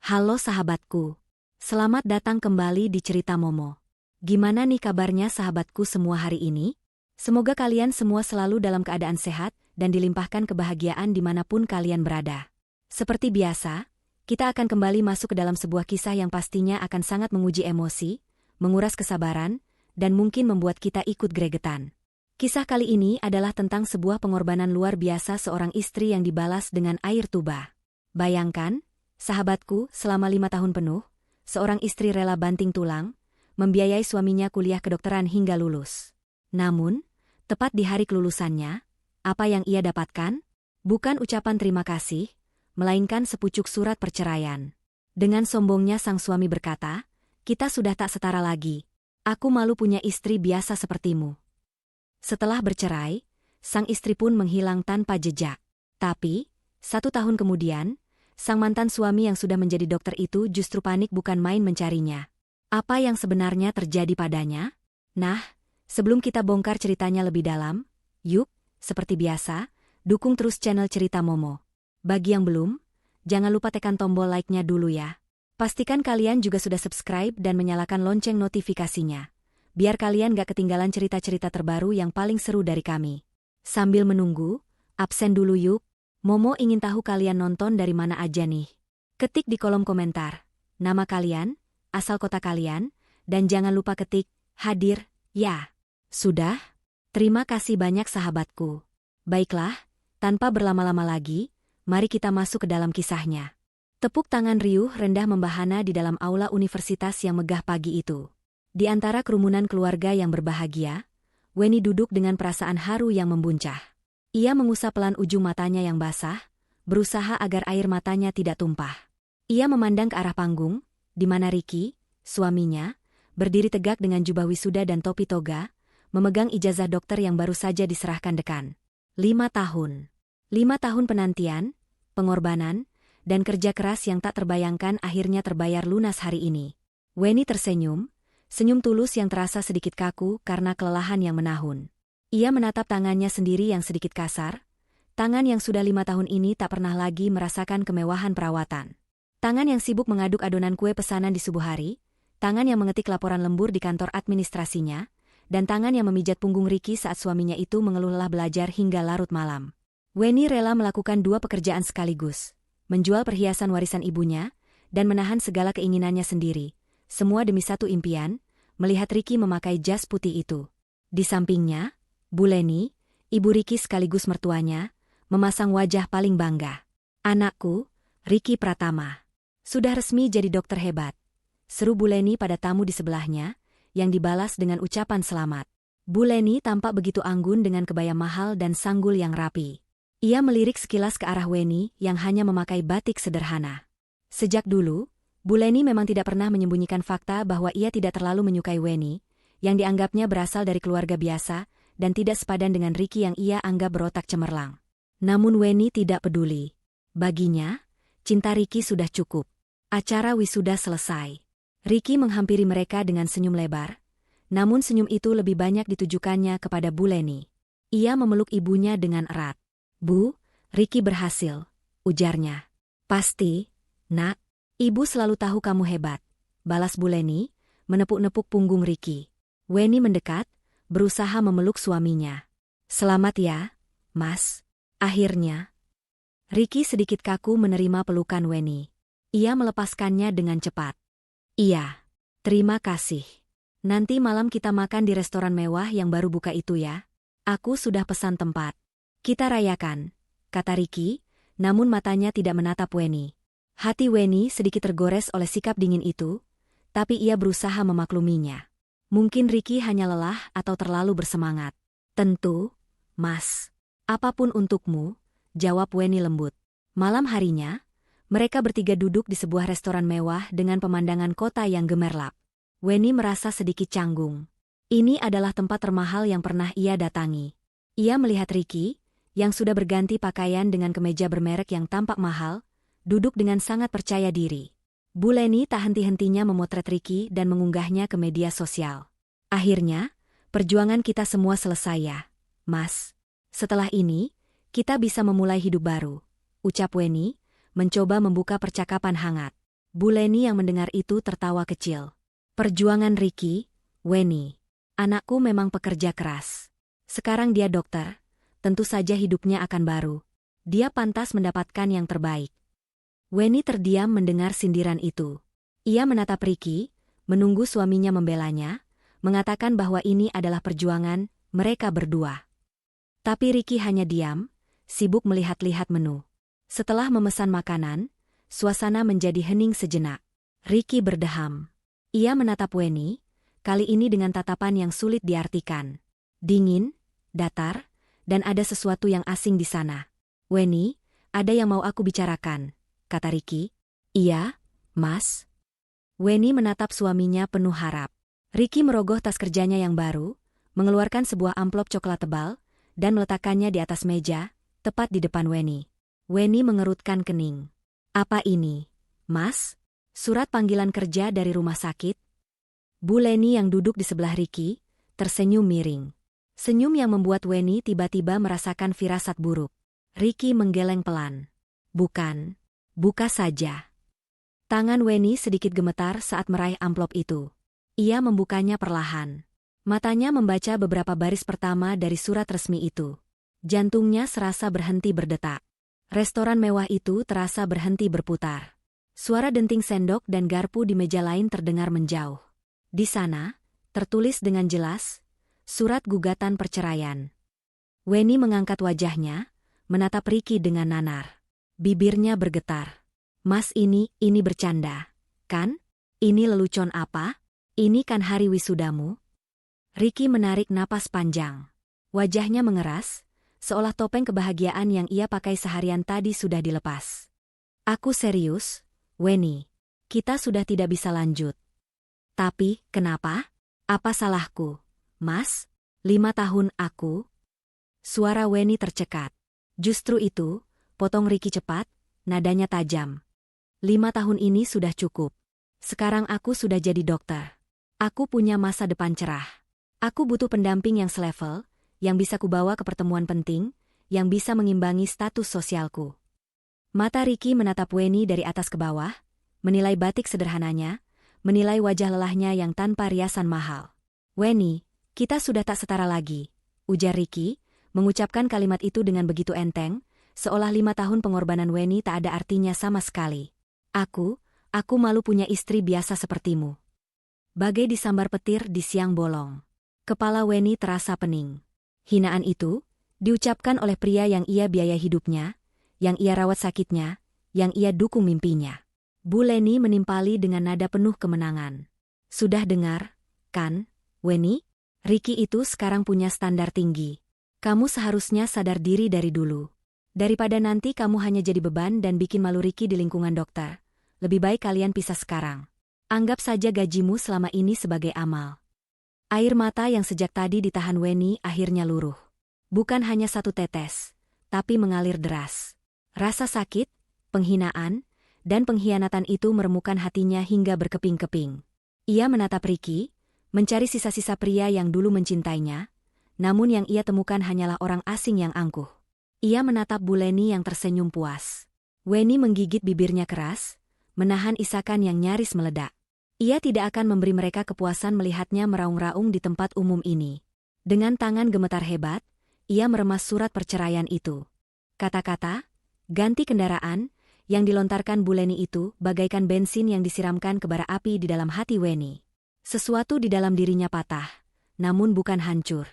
Halo sahabatku. Selamat datang kembali di Cerita Momo. Gimana nih kabarnya sahabatku semua hari ini? Semoga kalian semua selalu dalam keadaan sehat dan dilimpahkan kebahagiaan dimanapun kalian berada. Seperti biasa, kita akan kembali masuk ke dalam sebuah kisah yang pastinya akan sangat menguji emosi, menguras kesabaran, dan mungkin membuat kita ikut gregetan. Kisah kali ini adalah tentang sebuah pengorbanan luar biasa seorang istri yang dibalas dengan air tuba. Bayangkan, sahabatku, selama 5 tahun penuh, seorang istri rela banting tulang, membiayai suaminya kuliah kedokteran hingga lulus. Namun, tepat di hari kelulusannya, apa yang ia dapatkan? Bukan ucapan terima kasih, melainkan sepucuk surat perceraian. Dengan sombongnya sang suami berkata, "Kita sudah tak setara lagi. Aku malu punya istri biasa sepertimu." Setelah bercerai, sang istri pun menghilang tanpa jejak. Tapi, 1 tahun kemudian, sang mantan suami yang sudah menjadi dokter itu justru panik bukan main mencarinya. Apa yang sebenarnya terjadi padanya? Nah, sebelum kita bongkar ceritanya lebih dalam, yuk, seperti biasa, dukung terus channel Cerita Momo. Bagi yang belum, jangan lupa tekan tombol like-nya dulu ya. Pastikan kalian juga sudah subscribe dan menyalakan lonceng notifikasinya, biar kalian gak ketinggalan cerita-cerita terbaru yang paling seru dari kami. Sambil menunggu, absen dulu yuk. Momo ingin tahu kalian nonton dari mana aja nih. Ketik di kolom komentar nama kalian, asal kota kalian, dan jangan lupa ketik hadir, ya. Sudah? Terima kasih banyak sahabatku. Baiklah, tanpa berlama-lama lagi, mari kita masuk ke dalam kisahnya. Tepuk tangan riuh rendah membahana di dalam aula universitas yang megah pagi itu. Di antara kerumunan keluarga yang berbahagia, Weni duduk dengan perasaan haru yang membuncah. Ia mengusap pelan ujung matanya yang basah, berusaha agar air matanya tidak tumpah. Ia memandang ke arah panggung, di mana Ricky, suaminya, berdiri tegak dengan jubah wisuda dan topi toga, memegang ijazah dokter yang baru saja diserahkan dekan. 5 tahun. 5 tahun penantian, pengorbanan, dan kerja keras yang tak terbayangkan akhirnya terbayar lunas hari ini. Weni tersenyum, senyum tulus yang terasa sedikit kaku karena kelelahan yang menahun. Ia menatap tangannya sendiri yang sedikit kasar, tangan yang sudah 5 tahun ini tak pernah lagi merasakan kemewahan perawatan. Tangan yang sibuk mengaduk adonan kue pesanan di subuh hari, tangan yang mengetik laporan lembur di kantor administrasinya, dan tangan yang memijat punggung Ricky saat suaminya itu mengeluh lelah belajar hingga larut malam. Weni rela melakukan 2 pekerjaan sekaligus, menjual perhiasan warisan ibunya, dan menahan segala keinginannya sendiri, semua demi satu impian, melihat Ricky memakai jas putih itu. Di sampingnya, Bu Leni, ibu Ricky sekaligus mertuanya, memasang wajah paling bangga. "Anakku, Ricky Pratama, sudah resmi jadi dokter hebat," seru Bu Leni pada tamu di sebelahnya, yang dibalas dengan ucapan selamat. Bu Leni tampak begitu anggun dengan kebaya mahal dan sanggul yang rapi. Ia melirik sekilas ke arah Weni yang hanya memakai batik sederhana. Sejak dulu, Bu Leni memang tidak pernah menyembunyikan fakta bahwa ia tidak terlalu menyukai Weni, yang dianggapnya berasal dari keluarga biasa, dan tidak sepadan dengan Ricky yang ia anggap berotak cemerlang. Namun Weni tidak peduli. Baginya, cinta Ricky sudah cukup. Acara wisuda selesai. Ricky menghampiri mereka dengan senyum lebar, namun senyum itu lebih banyak ditujukannya kepada Bu Leni. Ia memeluk ibunya dengan erat. "Bu, Ricky berhasil," ujarnya. "Pasti, Nak. Ibu selalu tahu kamu hebat," balas Bu Leni, menepuk-nepuk punggung Ricky. Weni mendekat, berusaha memeluk suaminya. "Selamat ya, Mas." Akhirnya, Ricky sedikit kaku menerima pelukan Weni. Ia melepaskannya dengan cepat. "Iya, terima kasih. Nanti malam kita makan di restoran mewah yang baru buka itu ya. Aku sudah pesan tempat. Kita rayakan," kata Ricky, namun matanya tidak menatap Weni. Hati Weni sedikit tergores oleh sikap dingin itu, tapi ia berusaha memakluminya. Mungkin Ricky hanya lelah atau terlalu bersemangat. "Tentu, Mas. Apapun untukmu," jawab Weni lembut. Malam harinya, mereka bertiga duduk di sebuah restoran mewah dengan pemandangan kota yang gemerlap. Weni merasa sedikit canggung. Ini adalah tempat termahal yang pernah ia datangi. Ia melihat Ricky, yang sudah berganti pakaian dengan kemeja bermerek yang tampak mahal, duduk dengan sangat percaya diri. Bu Leni tak henti-hentinya memotret Ricky dan mengunggahnya ke media sosial. "Akhirnya, perjuangan kita semua selesai ya, Mas. Setelah ini, kita bisa memulai hidup baru," ucap Weni, mencoba membuka percakapan hangat. Bu Leni yang mendengar itu tertawa kecil. Perjuangan Ricky, Weni. Anakku memang pekerja keras. Sekarang dia dokter, tentu saja hidupnya akan baru. Dia pantas mendapatkan yang terbaik. Weni terdiam mendengar sindiran itu. Ia menatap Ricky, menunggu suaminya membelanya, mengatakan bahwa ini adalah perjuangan mereka berdua. Tapi Ricky hanya diam, sibuk melihat-lihat menu. Setelah memesan makanan, suasana menjadi hening sejenak. Ricky berdeham. Ia menatap Weni, kali ini dengan tatapan yang sulit diartikan. Dingin, datar, dan ada sesuatu yang asing di sana. Weni, ada yang mau aku bicarakan, kata Ricky. Iya, Mas. Weni menatap suaminya penuh harap. Ricky merogoh tas kerjanya yang baru, mengeluarkan sebuah amplop coklat tebal, dan meletakkannya di atas meja, tepat di depan Weni. Weni mengerutkan kening. Apa ini, Mas? Surat panggilan kerja dari rumah sakit? Bu Leni yang duduk di sebelah Ricky, tersenyum miring. Senyum yang membuat Weni tiba-tiba merasakan firasat buruk. Ricky menggeleng pelan. Bukan. Buka saja. Tangan Weni sedikit gemetar saat meraih amplop itu. Ia membukanya perlahan. Matanya membaca beberapa baris pertama dari surat resmi itu. Jantungnya serasa berhenti berdetak. Restoran mewah itu terasa berhenti berputar. Suara denting sendok dan garpu di meja lain terdengar menjauh. Di sana, tertulis dengan jelas, surat gugatan perceraian. Weni mengangkat wajahnya, menatap Ricky dengan nanar. Bibirnya bergetar. Mas ini bercanda, kan? Ini lelucon apa? Ini kan hari wisudamu? Ricky menarik napas panjang. Wajahnya mengeras, seolah topeng kebahagiaan yang ia pakai seharian tadi sudah dilepas. Aku serius, Weni. Kita sudah tidak bisa lanjut. Tapi, kenapa? Apa salahku, Mas? 5 tahun aku? Suara Weni tercekat. Justru itu, potong Ricky cepat, nadanya tajam. 5 tahun ini sudah cukup. Sekarang aku sudah jadi dokter. Aku punya masa depan cerah. Aku butuh pendamping yang selevel, yang bisa kubawa ke pertemuan penting, yang bisa mengimbangi status sosialku. Mata Ricky menatap Weni dari atas ke bawah, menilai batik sederhananya, menilai wajah lelahnya yang tanpa riasan mahal. Weni, kita sudah tak setara lagi, ujar Ricky, mengucapkan kalimat itu dengan begitu enteng, seolah 5 tahun pengorbanan Weni tak ada artinya sama sekali. Aku malu punya istri biasa sepertimu. Bagai disambar petir di siang bolong. Kepala Weni terasa pening. Hinaan itu diucapkan oleh pria yang ia biaya hidupnya, yang ia rawat sakitnya, yang ia dukung mimpinya. Bu Leni menimpali dengan nada penuh kemenangan. Sudah dengar, kan, Weni? Ricky itu sekarang punya standar tinggi. Kamu seharusnya sadar diri dari dulu. Daripada nanti kamu hanya jadi beban dan bikin malu Ricky di lingkungan dokter, lebih baik kalian pisah sekarang. Anggap saja gajimu selama ini sebagai amal. Air mata yang sejak tadi ditahan Weni akhirnya luruh. Bukan hanya satu tetes, tapi mengalir deras. Rasa sakit, penghinaan, dan pengkhianatan itu meremukan hatinya hingga berkeping-keping. Ia menatap Ricky, mencari sisa-sisa pria yang dulu mencintainya, namun yang ia temukan hanyalah orang asing yang angkuh. Ia menatap Bu Leni yang tersenyum puas. Weni menggigit bibirnya keras, menahan isakan yang nyaris meledak. Ia tidak akan memberi mereka kepuasan melihatnya meraung-raung di tempat umum ini. Dengan tangan gemetar hebat, ia meremas surat perceraian itu. Kata-kata, ganti kendaraan, yang dilontarkan Bu Leni itu bagaikan bensin yang disiramkan ke bara api di dalam hati Weni. Sesuatu di dalam dirinya patah, namun bukan hancur.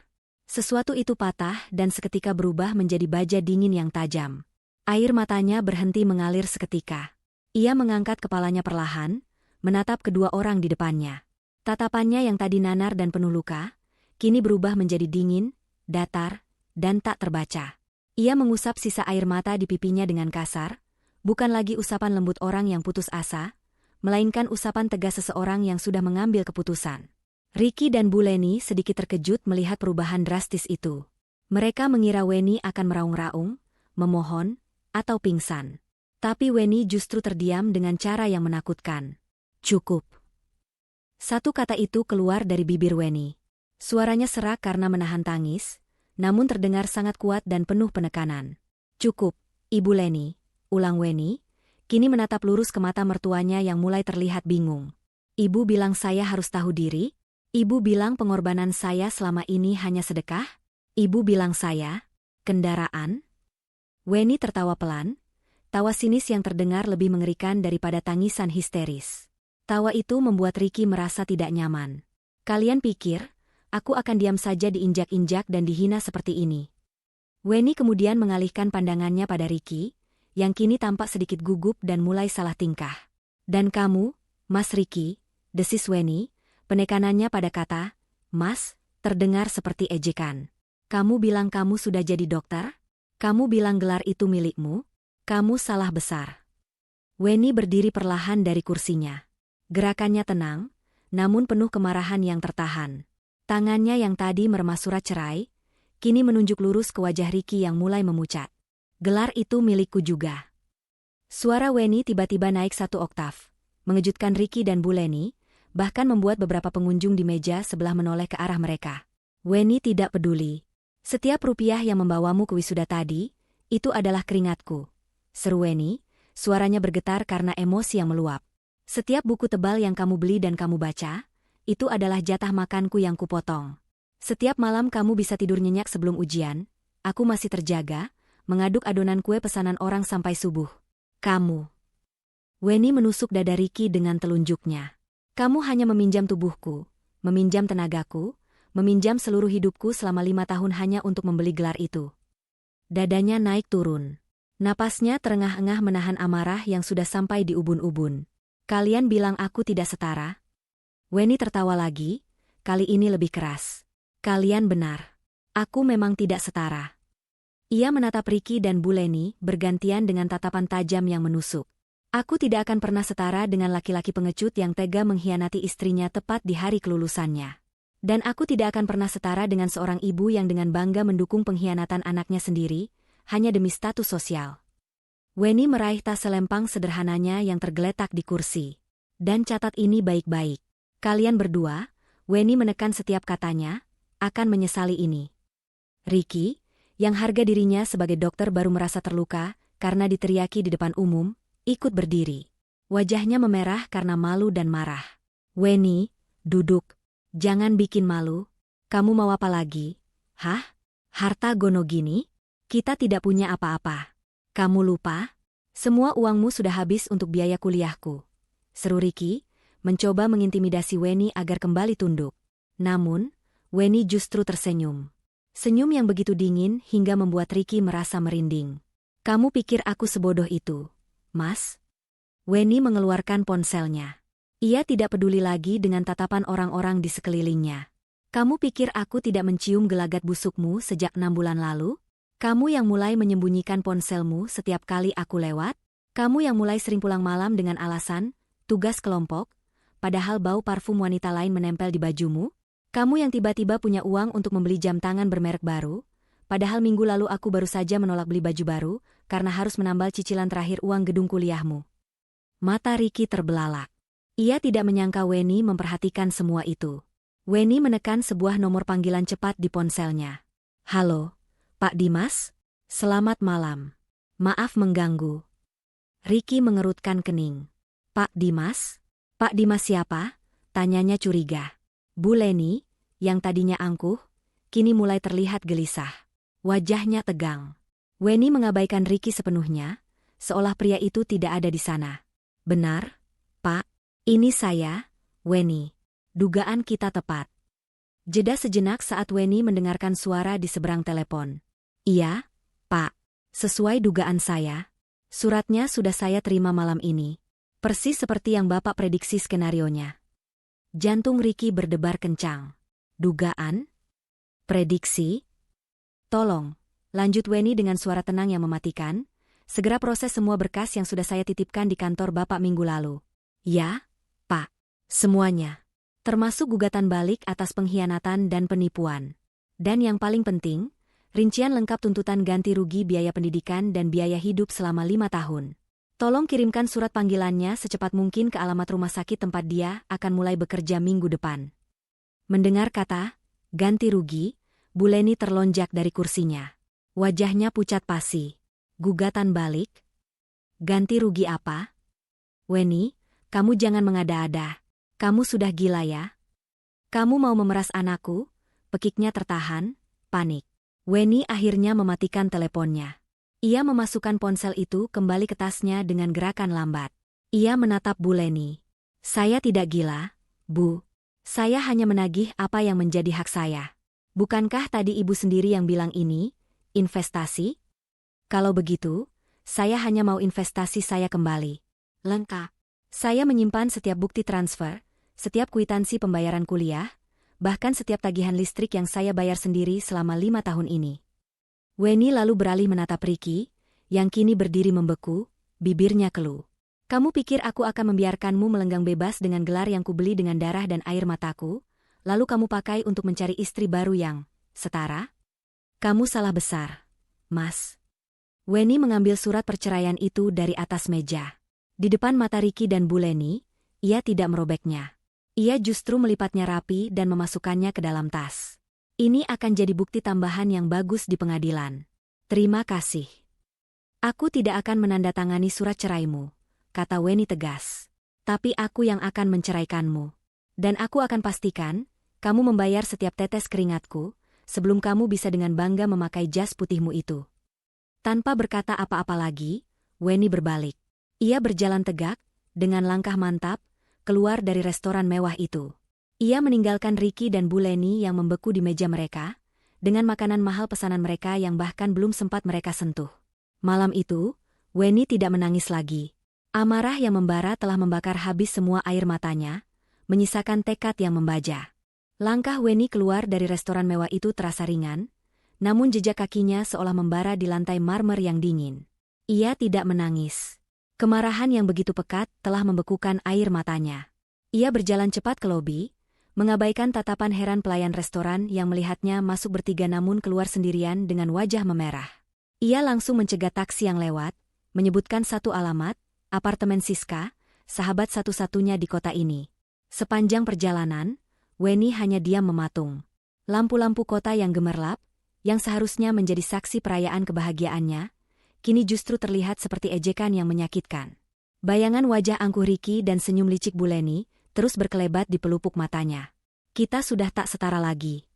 Sesuatu itu patah dan seketika berubah menjadi baja dingin yang tajam. Air matanya berhenti mengalir seketika. Ia mengangkat kepalanya perlahan, menatap kedua orang di depannya. Tatapannya yang tadi nanar dan penuh luka, kini berubah menjadi dingin, datar, dan tak terbaca. Ia mengusap sisa air mata di pipinya dengan kasar, bukan lagi usapan lembut orang yang putus asa, melainkan usapan tegas seseorang yang sudah mengambil keputusan. Ricky dan Bu Leni sedikit terkejut melihat perubahan drastis itu. Mereka mengira Weni akan meraung-raung, memohon, atau pingsan. Tapi Weni justru terdiam dengan cara yang menakutkan. Cukup. Satu kata itu keluar dari bibir Weni. Suaranya serak karena menahan tangis, namun terdengar sangat kuat dan penuh penekanan. Cukup, Ibu Leni, ulang Weni. kini menatap lurus ke mata mertuanya yang mulai terlihat bingung. Ibu bilang saya harus tahu diri? Ibu bilang pengorbanan saya selama ini hanya sedekah? Ibu bilang saya, kendaraan? Weni tertawa pelan, tawa sinis yang terdengar lebih mengerikan daripada tangisan histeris. Tawa itu membuat Ricky merasa tidak nyaman. Kalian pikir, aku akan diam saja diinjak-injak dan dihina seperti ini? Weni kemudian mengalihkan pandangannya pada Ricky, yang kini tampak sedikit gugup dan mulai salah tingkah. Dan kamu, Mas Ricky, desis Weni, penekanannya pada kata, Mas, terdengar seperti ejekan. Kamu bilang kamu sudah jadi dokter? Kamu bilang gelar itu milikmu? Kamu salah besar. Weni berdiri perlahan dari kursinya. Gerakannya tenang, namun penuh kemarahan yang tertahan. Tangannya yang tadi meremas surat cerai, kini menunjuk lurus ke wajah Ricky yang mulai memucat. Gelar itu milikku juga. Suara Weni tiba-tiba naik 1 oktav, mengejutkan Ricky dan Bu Leni, bahkan membuat beberapa pengunjung di meja sebelah menoleh ke arah mereka. Weni tidak peduli. Setiap rupiah yang membawamu ke wisuda tadi, itu adalah keringatku. Seru Weni, suaranya bergetar karena emosi yang meluap. Setiap buku tebal yang kamu beli dan kamu baca, itu adalah jatah makanku yang kupotong. Setiap malam kamu bisa tidur nyenyak sebelum ujian, aku masih terjaga, mengaduk adonan kue pesanan orang sampai subuh. Kamu. Weni menusuk dada Ricky dengan telunjuknya. Kamu hanya meminjam tubuhku, meminjam tenagaku, meminjam seluruh hidupku selama 5 tahun hanya untuk membeli gelar itu. Dadanya naik turun. Napasnya terengah-engah menahan amarah yang sudah sampai di ubun-ubun. Kalian bilang aku tidak setara? Weni tertawa lagi, kali ini lebih keras. Kalian benar. Aku memang tidak setara. Ia menatap Ricky dan Bu Leni bergantian dengan tatapan tajam yang menusuk. Aku tidak akan pernah setara dengan laki-laki pengecut yang tega mengkhianati istrinya tepat di hari kelulusannya. Dan aku tidak akan pernah setara dengan seorang ibu yang dengan bangga mendukung pengkhianatan anaknya sendiri, hanya demi status sosial. Weni meraih tas selempang sederhananya yang tergeletak di kursi. Dan catat ini baik-baik. Kalian berdua, Weni menekan setiap katanya, akan menyesali ini. Ricky, yang harga dirinya sebagai dokter baru merasa terluka karena diteriaki di depan umum, ikut berdiri. Wajahnya memerah karena malu dan marah. Weni, duduk. Jangan bikin malu. Kamu mau apa lagi? Hah? Harta gono gini? Kita tidak punya apa-apa. Kamu lupa? Semua uangmu sudah habis untuk biaya kuliahku. Seru Ricky, mencoba mengintimidasi Weni agar kembali tunduk. Namun, Weni justru tersenyum. Senyum yang begitu dingin hingga membuat Ricky merasa merinding. Kamu pikir aku sebodoh itu, Mas? Weni mengeluarkan ponselnya. Ia tidak peduli lagi dengan tatapan orang-orang di sekelilingnya. Kamu pikir aku tidak mencium gelagat busukmu sejak 6 bulan lalu? Kamu yang mulai menyembunyikan ponselmu setiap kali aku lewat? Kamu yang mulai sering pulang malam dengan alasan, tugas kelompok, padahal bau parfum wanita lain menempel di bajumu? Kamu yang tiba-tiba punya uang untuk membeli jam tangan bermerek baru, padahal minggu lalu aku baru saja menolak beli baju baru, karena harus menambal cicilan terakhir uang gedung kuliahmu. Mata Ricky terbelalak. Ia tidak menyangka Weni memperhatikan semua itu. Weni menekan sebuah nomor panggilan cepat di ponselnya. Halo, Pak Dimas? Selamat malam. Maaf mengganggu. Ricky mengerutkan kening. Pak Dimas? Pak Dimas siapa? Tanyanya curiga. Bu Leni, yang tadinya angkuh, kini mulai terlihat gelisah. Wajahnya tegang. Weni mengabaikan Ricky sepenuhnya, seolah pria itu tidak ada di sana. Benar, Pak. Ini saya, Weni. Dugaan kita tepat. Jeda sejenak saat Weni mendengarkan suara di seberang telepon. Iya, Pak. Sesuai dugaan saya. Suratnya sudah saya terima malam ini. Persis seperti yang Bapak prediksi skenarionya. Jantung Ricky berdebar kencang. Dugaan? Prediksi? Tolong, lanjut Weni dengan suara tenang yang mematikan. Segera proses semua berkas yang sudah saya titipkan di kantor Bapak minggu lalu. Ya, Pak. Semuanya. Termasuk gugatan balik atas pengkhianatan dan penipuan. Dan yang paling penting, rincian lengkap tuntutan ganti rugi biaya pendidikan dan biaya hidup selama 5 tahun. Tolong kirimkan surat panggilannya secepat mungkin ke alamat rumah sakit tempat dia akan mulai bekerja minggu depan. Mendengar kata, ganti rugi, Bu Leni terlonjak dari kursinya. Wajahnya pucat pasi. Gugatan balik? Ganti rugi apa? Weni, kamu jangan mengada-ada. Kamu sudah gila ya? Kamu mau memeras anakku? Pekiknya tertahan, panik. Weni akhirnya mematikan teleponnya. Ia memasukkan ponsel itu kembali ke tasnya dengan gerakan lambat. Ia menatap Bu Leni. Saya tidak gila, Bu. Saya hanya menagih apa yang menjadi hak saya. Bukankah tadi ibu sendiri yang bilang ini, investasi? Kalau begitu, saya hanya mau investasi saya kembali. Lengkap. Saya menyimpan setiap bukti transfer, setiap kwitansi pembayaran kuliah, bahkan setiap tagihan listrik yang saya bayar sendiri selama 5 tahun ini. Weni lalu beralih menatap Ricky, yang kini berdiri membeku, bibirnya keluh. Kamu pikir aku akan membiarkanmu melenggang bebas dengan gelar yang kubeli dengan darah dan air mataku, lalu kamu pakai untuk mencari istri baru yang setara? Kamu salah besar, Mas. Weni mengambil surat perceraian itu dari atas meja. Di depan mata Ricky dan Bu Leni, ia tidak merobeknya. Ia justru melipatnya rapi dan memasukkannya ke dalam tas. Ini akan jadi bukti tambahan yang bagus di pengadilan. Terima kasih. Aku tidak akan menandatangani surat ceraimu, kata Weni tegas. Tapi aku yang akan menceraikanmu. Dan aku akan pastikan, kamu membayar setiap tetes keringatku, sebelum kamu bisa dengan bangga memakai jas putihmu itu. Tanpa berkata apa-apa lagi, Weni berbalik. Ia berjalan tegak, dengan langkah mantap, keluar dari restoran mewah itu. Ia meninggalkan Ricky dan Bu Leni yang membeku di meja mereka, dengan makanan mahal pesanan mereka yang bahkan belum sempat mereka sentuh. Malam itu, Weni tidak menangis lagi. Amarah yang membara telah membakar habis semua air matanya, menyisakan tekad yang membaja. Langkah Weni keluar dari restoran mewah itu terasa ringan, namun jejak kakinya seolah membara di lantai marmer yang dingin. Ia tidak menangis. Kemarahan yang begitu pekat telah membekukan air matanya. Ia berjalan cepat ke lobi, mengabaikan tatapan heran pelayan restoran yang melihatnya masuk bertiga namun keluar sendirian dengan wajah memerah. Ia langsung mencegat taksi yang lewat, menyebutkan satu alamat, apartemen Siska, sahabat satu-satunya di kota ini. Sepanjang perjalanan, Weni hanya diam mematung. Lampu-lampu kota yang gemerlap, yang seharusnya menjadi saksi perayaan kebahagiaannya, kini justru terlihat seperti ejekan yang menyakitkan. Bayangan wajah angkuh Ricky dan senyum licik Bu Leni terus berkelebat di pelupuk matanya. Kita sudah tak setara lagi.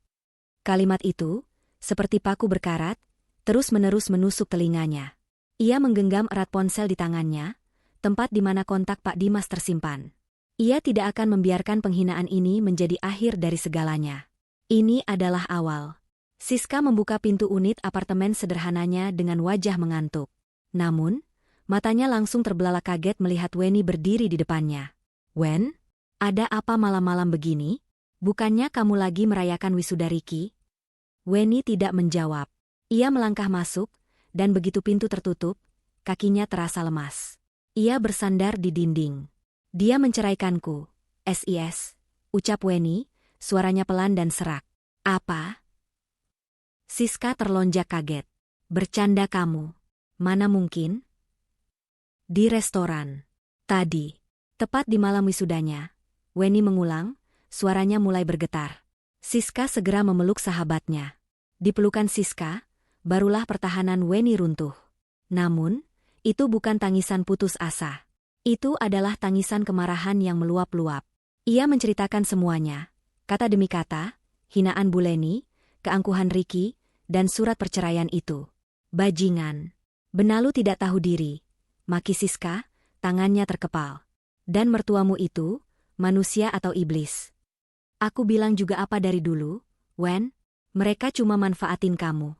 Kalimat itu, seperti paku berkarat, terus-menerus menusuk telinganya. Ia menggenggam erat ponsel di tangannya, tempat di mana kontak Pak Dimas tersimpan. Ia tidak akan membiarkan penghinaan ini menjadi akhir dari segalanya. Ini adalah awal. Siska membuka pintu unit apartemen sederhananya dengan wajah mengantuk. Namun, matanya langsung terbelalak kaget melihat Weni berdiri di depannya. Wen? Ada apa malam-malam begini? Bukannya kamu lagi merayakan wisuda Ricky? Weni tidak menjawab. Ia melangkah masuk, dan begitu pintu tertutup, kakinya terasa lemas. Ia bersandar di dinding. Dia menceraikanku, SIS, ucap Weni, suaranya pelan dan serak. Apa? Siska terlonjak kaget. Bercanda kamu. Mana mungkin? Di restoran. Tadi. Tepat di malam wisudanya. Weni mengulang, suaranya mulai bergetar. Siska segera memeluk sahabatnya. Di pelukan Siska, barulah pertahanan Weni runtuh. Namun, itu bukan tangisan putus asa. Itu adalah tangisan kemarahan yang meluap-luap. Ia menceritakan semuanya, kata demi kata, hinaan Bu Leni, keangkuhan Ricky, dan surat perceraian itu. Bajingan. Benalu tidak tahu diri. Maki Siska, tangannya terkepal. Dan mertuamu itu, manusia atau iblis. Aku bilang juga apa dari dulu, Wen? Mereka cuma manfaatin kamu.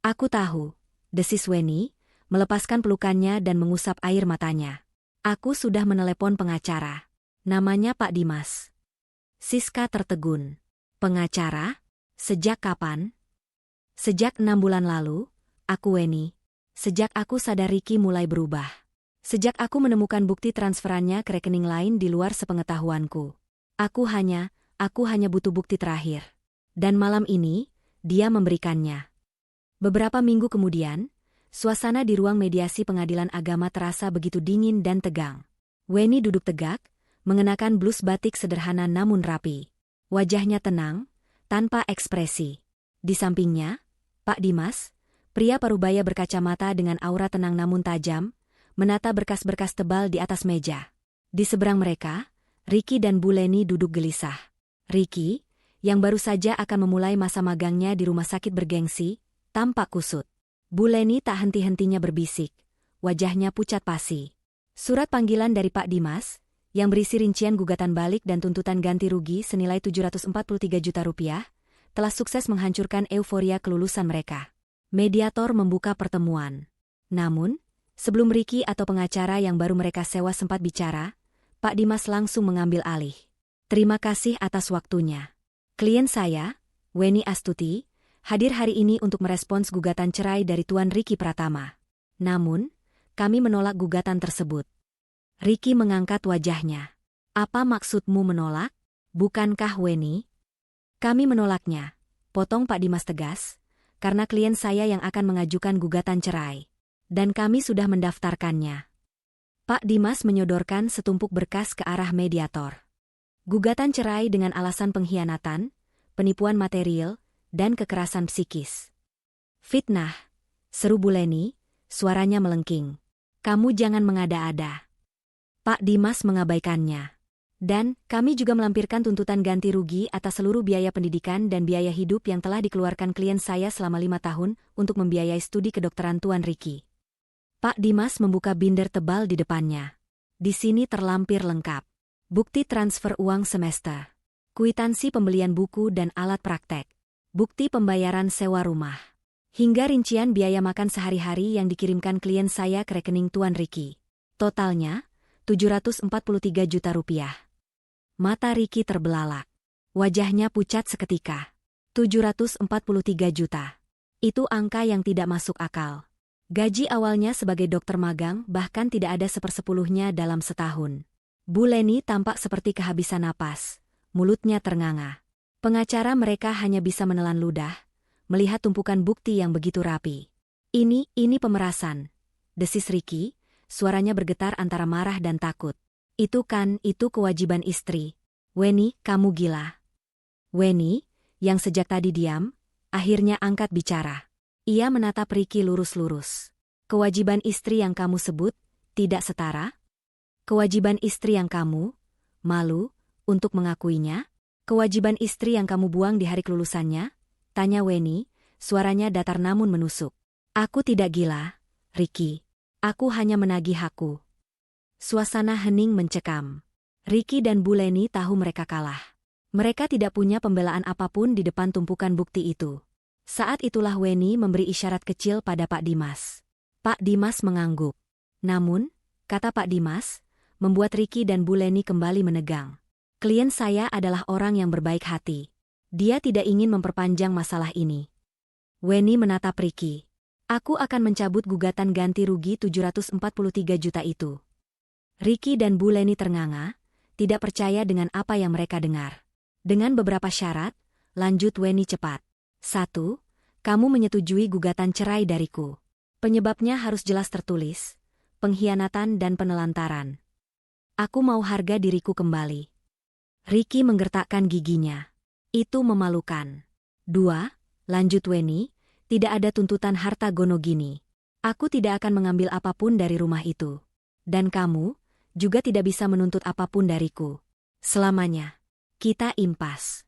Aku tahu, desis Weni, melepaskan pelukannya dan mengusap air matanya. Aku sudah menelepon pengacara. Namanya Pak Dimas. Siska tertegun. Pengacara? Sejak kapan? Sejak 6 bulan lalu, aku Weni. Sejak aku sadar Ricky mulai berubah. Sejak aku menemukan bukti transferannya ke rekening lain di luar sepengetahuanku. Aku hanya butuh bukti terakhir. Dan malam ini, dia memberikannya. Beberapa minggu kemudian, suasana di ruang mediasi pengadilan agama terasa begitu dingin dan tegang. Weni duduk tegak, mengenakan blus batik sederhana namun rapi. Wajahnya tenang, tanpa ekspresi. Di sampingnya, Pak Dimas, pria parubaya berkacamata dengan aura tenang namun tajam, menata berkas-berkas tebal di atas meja. Di seberang mereka, Ricky dan Bu Leni duduk gelisah. Ricky, yang baru saja akan memulai masa magangnya di rumah sakit bergengsi, tampak kusut. Bu Leni tak henti-hentinya berbisik, wajahnya pucat pasi. Surat panggilan dari Pak Dimas, yang berisi rincian gugatan balik dan tuntutan ganti rugi senilai 743 juta rupiah, telah sukses menghancurkan euforia kelulusan mereka. Mediator membuka pertemuan. Namun, sebelum Ricky atau pengacara yang baru mereka sewa sempat bicara, Pak Dimas langsung mengambil alih. Terima kasih atas waktunya. Klien saya, Weni Astuti, hadir hari ini untuk merespons gugatan cerai dari Tuan Ricky Pratama. Namun, kami menolak gugatan tersebut. Ricky mengangkat wajahnya. Apa maksudmu menolak? Bukankah Weni? Kami menolaknya, potong Pak Dimas tegas, karena klien saya yang akan mengajukan gugatan cerai. Dan kami sudah mendaftarkannya. Pak Dimas menyodorkan setumpuk berkas ke arah mediator. Gugatan cerai dengan alasan pengkhianatan, penipuan material, dan kekerasan psikis. Fitnah, seru Bu Leni, suaranya melengking. Kamu jangan mengada-ada. Pak Dimas mengabaikannya. Dan, kami juga melampirkan tuntutan ganti rugi atas seluruh biaya pendidikan dan biaya hidup yang telah dikeluarkan klien saya selama 5 tahun untuk membiayai studi kedokteran Tuan Ricky. Pak Dimas membuka binder tebal di depannya. Di sini terlampir lengkap. Bukti transfer uang semester. Kwitansi pembelian buku dan alat praktek. Bukti pembayaran sewa rumah. Hingga rincian biaya makan sehari-hari yang dikirimkan klien saya ke rekening Tuan Ricky. Totalnya, 743 juta rupiah. Mata Ricky terbelalak. Wajahnya pucat seketika. 743 juta. Itu angka yang tidak masuk akal. Gaji awalnya sebagai dokter magang bahkan tidak ada 1/10-nya dalam setahun. Bu Leni tampak seperti kehabisan napas. Mulutnya ternganga. Pengacara mereka hanya bisa menelan ludah, melihat tumpukan bukti yang begitu rapi. Ini pemerasan. Desis Ricky, suaranya bergetar antara marah dan takut. Itu kewajiban istri. Weni, kamu gila. Weni, yang sejak tadi diam, akhirnya angkat bicara. Ia menatap Ricky lurus-lurus. Kewajiban istri yang kamu sebut, tidak setara? Kewajiban istri yang kamu, malu, untuk mengakuinya? Kewajiban istri yang kamu buang di hari kelulusannya? Tanya Weni, suaranya datar namun menusuk. Aku tidak gila, Ricky. Aku hanya menagih hakku. Suasana hening mencekam. Ricky dan Bu Leni tahu mereka kalah. Mereka tidak punya pembelaan apapun di depan tumpukan bukti itu. Saat itulah Weni memberi isyarat kecil pada Pak Dimas. Pak Dimas mengangguk. Namun, kata Pak Dimas, membuat Ricky dan Bu Leni kembali menegang. Klien saya adalah orang yang berbaik hati. Dia tidak ingin memperpanjang masalah ini. Weni menatap Ricky. Aku akan mencabut gugatan ganti rugi 743 juta itu. Ricky dan Bu Leni ternganga, tidak percaya dengan apa yang mereka dengar. Dengan beberapa syarat, lanjut Weni cepat. 1. Kamu menyetujui gugatan cerai dariku. Penyebabnya harus jelas tertulis, pengkhianatan dan penelantaran. Aku mau harga diriku kembali. Ricky menggertakkan giginya. Itu memalukan. 2. Lanjut Weni, tidak ada tuntutan harta gono gini. Aku tidak akan mengambil apapun dari rumah itu. Dan kamu, juga tidak bisa menuntut apapun dariku. Selamanya. Kita impas.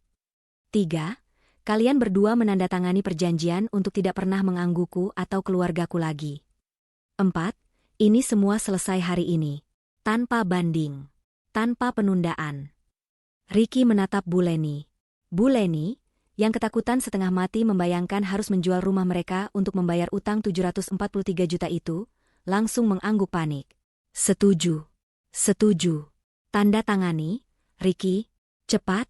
3. Kalian berdua menandatangani perjanjian untuk tidak pernah menggangguku atau keluargaku lagi. 4. Ini semua selesai hari ini. Tanpa banding. Tanpa penundaan. Ricky menatap Bu Leni. Bu Leni, yang ketakutan setengah mati membayangkan harus menjual rumah mereka untuk membayar utang 743 juta itu, langsung mengangguk panik. Setuju. Setuju. Tanda tangani, Ricky. Cepat.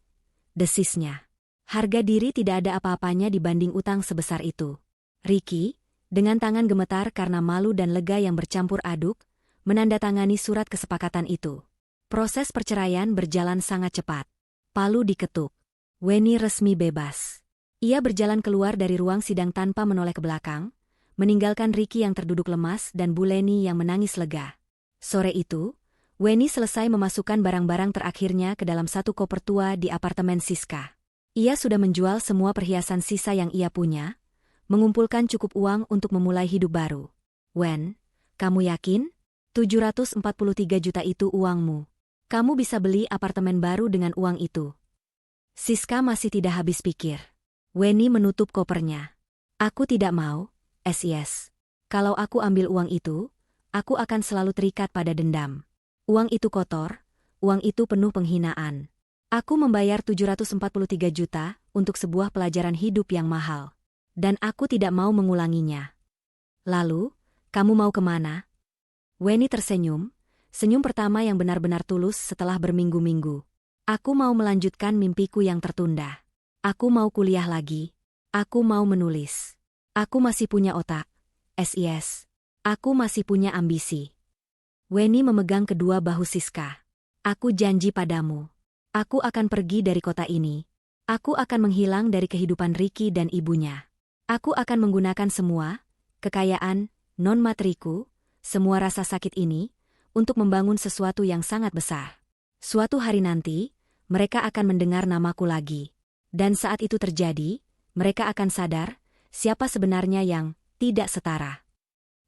Desisnya. Harga diri tidak ada apa-apanya dibanding utang sebesar itu. Ricky, dengan tangan gemetar karena malu dan lega yang bercampur aduk, menandatangani surat kesepakatan itu. Proses perceraian berjalan sangat cepat. Palu diketuk. Weni resmi bebas. Ia berjalan keluar dari ruang sidang tanpa menoleh ke belakang, meninggalkan Ricky yang terduduk lemas dan Bu Leni yang menangis lega. Sore itu, Weni selesai memasukkan barang-barang terakhirnya ke dalam satu koper tua di apartemen Siska. Ia sudah menjual semua perhiasan sisa yang ia punya, mengumpulkan cukup uang untuk memulai hidup baru. Wen, kamu yakin? 743 juta itu uangmu. Kamu bisa beli apartemen baru dengan uang itu. Siska masih tidak habis pikir. Weni menutup kopernya. Aku tidak mau, Sis. Kalau aku ambil uang itu, aku akan selalu terikat pada dendam. Uang itu kotor, uang itu penuh penghinaan. Aku membayar 743 juta untuk sebuah pelajaran hidup yang mahal. Dan aku tidak mau mengulanginya. Lalu, kamu mau kemana? Weni tersenyum, senyum pertama yang benar-benar tulus setelah berminggu-minggu. Aku mau melanjutkan mimpiku yang tertunda. Aku mau kuliah lagi. Aku mau menulis. Aku masih punya otak. Sis. Aku masih punya ambisi. Weni memegang kedua bahu Siska. Aku janji padamu. Aku akan pergi dari kota ini. Aku akan menghilang dari kehidupan Ricky dan ibunya. Aku akan menggunakan semua, kekayaan, non-materiku, semua rasa sakit ini, untuk membangun sesuatu yang sangat besar. Suatu hari nanti, mereka akan mendengar namaku lagi. Dan saat itu terjadi, mereka akan sadar, siapa sebenarnya yang tidak setara.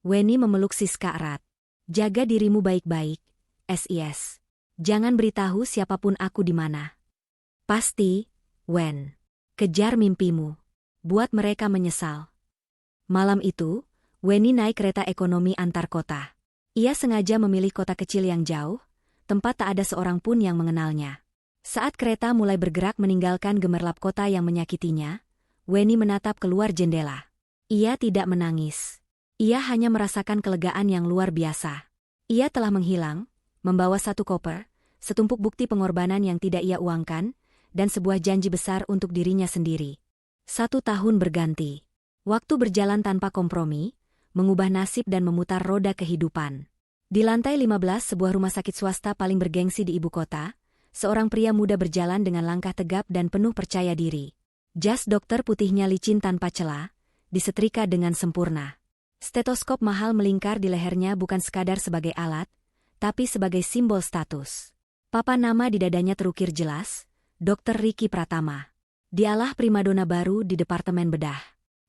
Weni memeluk Siska erat. Jaga dirimu baik-baik, Sis. Jangan beritahu siapapun aku di mana. Pasti, Wen. Kejar mimpimu. Buat mereka menyesal. Malam itu, Weni naik kereta ekonomi antar kota. Ia sengaja memilih kota kecil yang jauh, tempat tak ada seorang pun yang mengenalnya. Saat kereta mulai bergerak meninggalkan gemerlap kota yang menyakitinya, Weni menatap keluar jendela. Ia tidak menangis. Ia hanya merasakan kelegaan yang luar biasa. Ia telah menghilang, membawa satu koper, setumpuk bukti pengorbanan yang tidak ia uangkan, dan sebuah janji besar untuk dirinya sendiri. 1 tahun berganti. Waktu berjalan tanpa kompromi, mengubah nasib dan memutar roda kehidupan. Di lantai 15 sebuah rumah sakit swasta paling bergengsi di ibu kota, seorang pria muda berjalan dengan langkah tegap dan penuh percaya diri. Jas dokter putihnya licin tanpa celah, disetrika dengan sempurna. Stetoskop mahal melingkar di lehernya bukan sekadar sebagai alat, tapi sebagai simbol status. Papan nama di dadanya terukir jelas, Dr. Ricky Pratama. Dialah primadona baru di departemen bedah.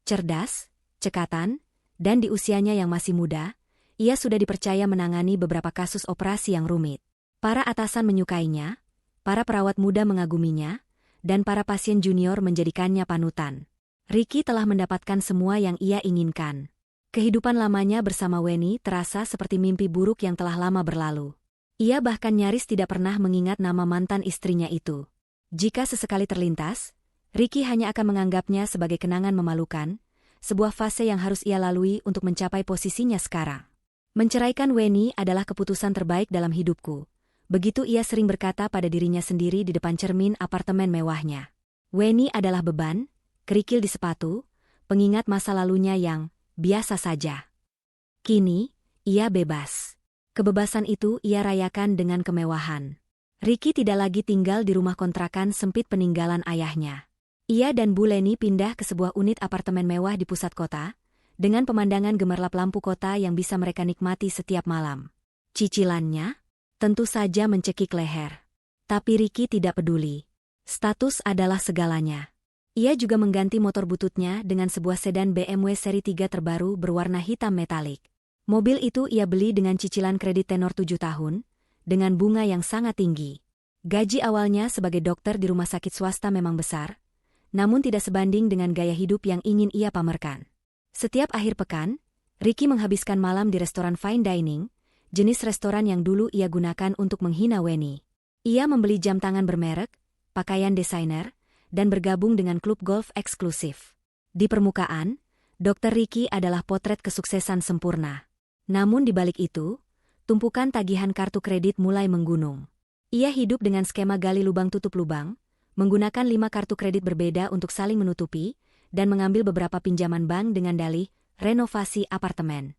Cerdas, cekatan, dan di usianya yang masih muda, ia sudah dipercaya menangani beberapa kasus operasi yang rumit. Para atasan menyukainya, para perawat muda mengaguminya, dan para pasien junior menjadikannya panutan. Ricky telah mendapatkan semua yang ia inginkan. Kehidupan lamanya bersama Weni terasa seperti mimpi buruk yang telah lama berlalu. Ia bahkan nyaris tidak pernah mengingat nama mantan istrinya itu. Jika sesekali terlintas, Ricky hanya akan menganggapnya sebagai kenangan memalukan, sebuah fase yang harus ia lalui untuk mencapai posisinya sekarang. Menceraikan Weni adalah keputusan terbaik dalam hidupku. Begitu ia sering berkata pada dirinya sendiri di depan cermin apartemen mewahnya. Weni adalah beban, kerikil di sepatu, pengingat masa lalunya yang biasa saja. Kini, ia bebas. Kebebasan itu ia rayakan dengan kemewahan. Ricky tidak lagi tinggal di rumah kontrakan sempit peninggalan ayahnya. Ia dan Bu Leni pindah ke sebuah unit apartemen mewah di pusat kota, dengan pemandangan gemerlap lampu kota yang bisa mereka nikmati setiap malam. Cicilannya? Tentu saja mencekik leher. Tapi Ricky tidak peduli. Status adalah segalanya. Ia juga mengganti motor bututnya dengan sebuah sedan BMW seri 3 terbaru berwarna hitam metalik. Mobil itu ia beli dengan cicilan kredit tenor 7 tahun, dengan bunga yang sangat tinggi. Gaji awalnya sebagai dokter di rumah sakit swasta memang besar, namun tidak sebanding dengan gaya hidup yang ingin ia pamerkan. Setiap akhir pekan, Ricky menghabiskan malam di restoran fine dining, jenis restoran yang dulu ia gunakan untuk menghina Weni. Ia membeli jam tangan bermerek, pakaian desainer, dan bergabung dengan klub golf eksklusif. Di permukaan, Dr. Ricky adalah potret kesuksesan sempurna. Namun di balik itu, tumpukan tagihan kartu kredit mulai menggunung. Ia hidup dengan skema gali lubang tutup lubang, menggunakan 5 kartu kredit berbeda untuk saling menutupi, dan mengambil beberapa pinjaman bank dengan dalih renovasi apartemen.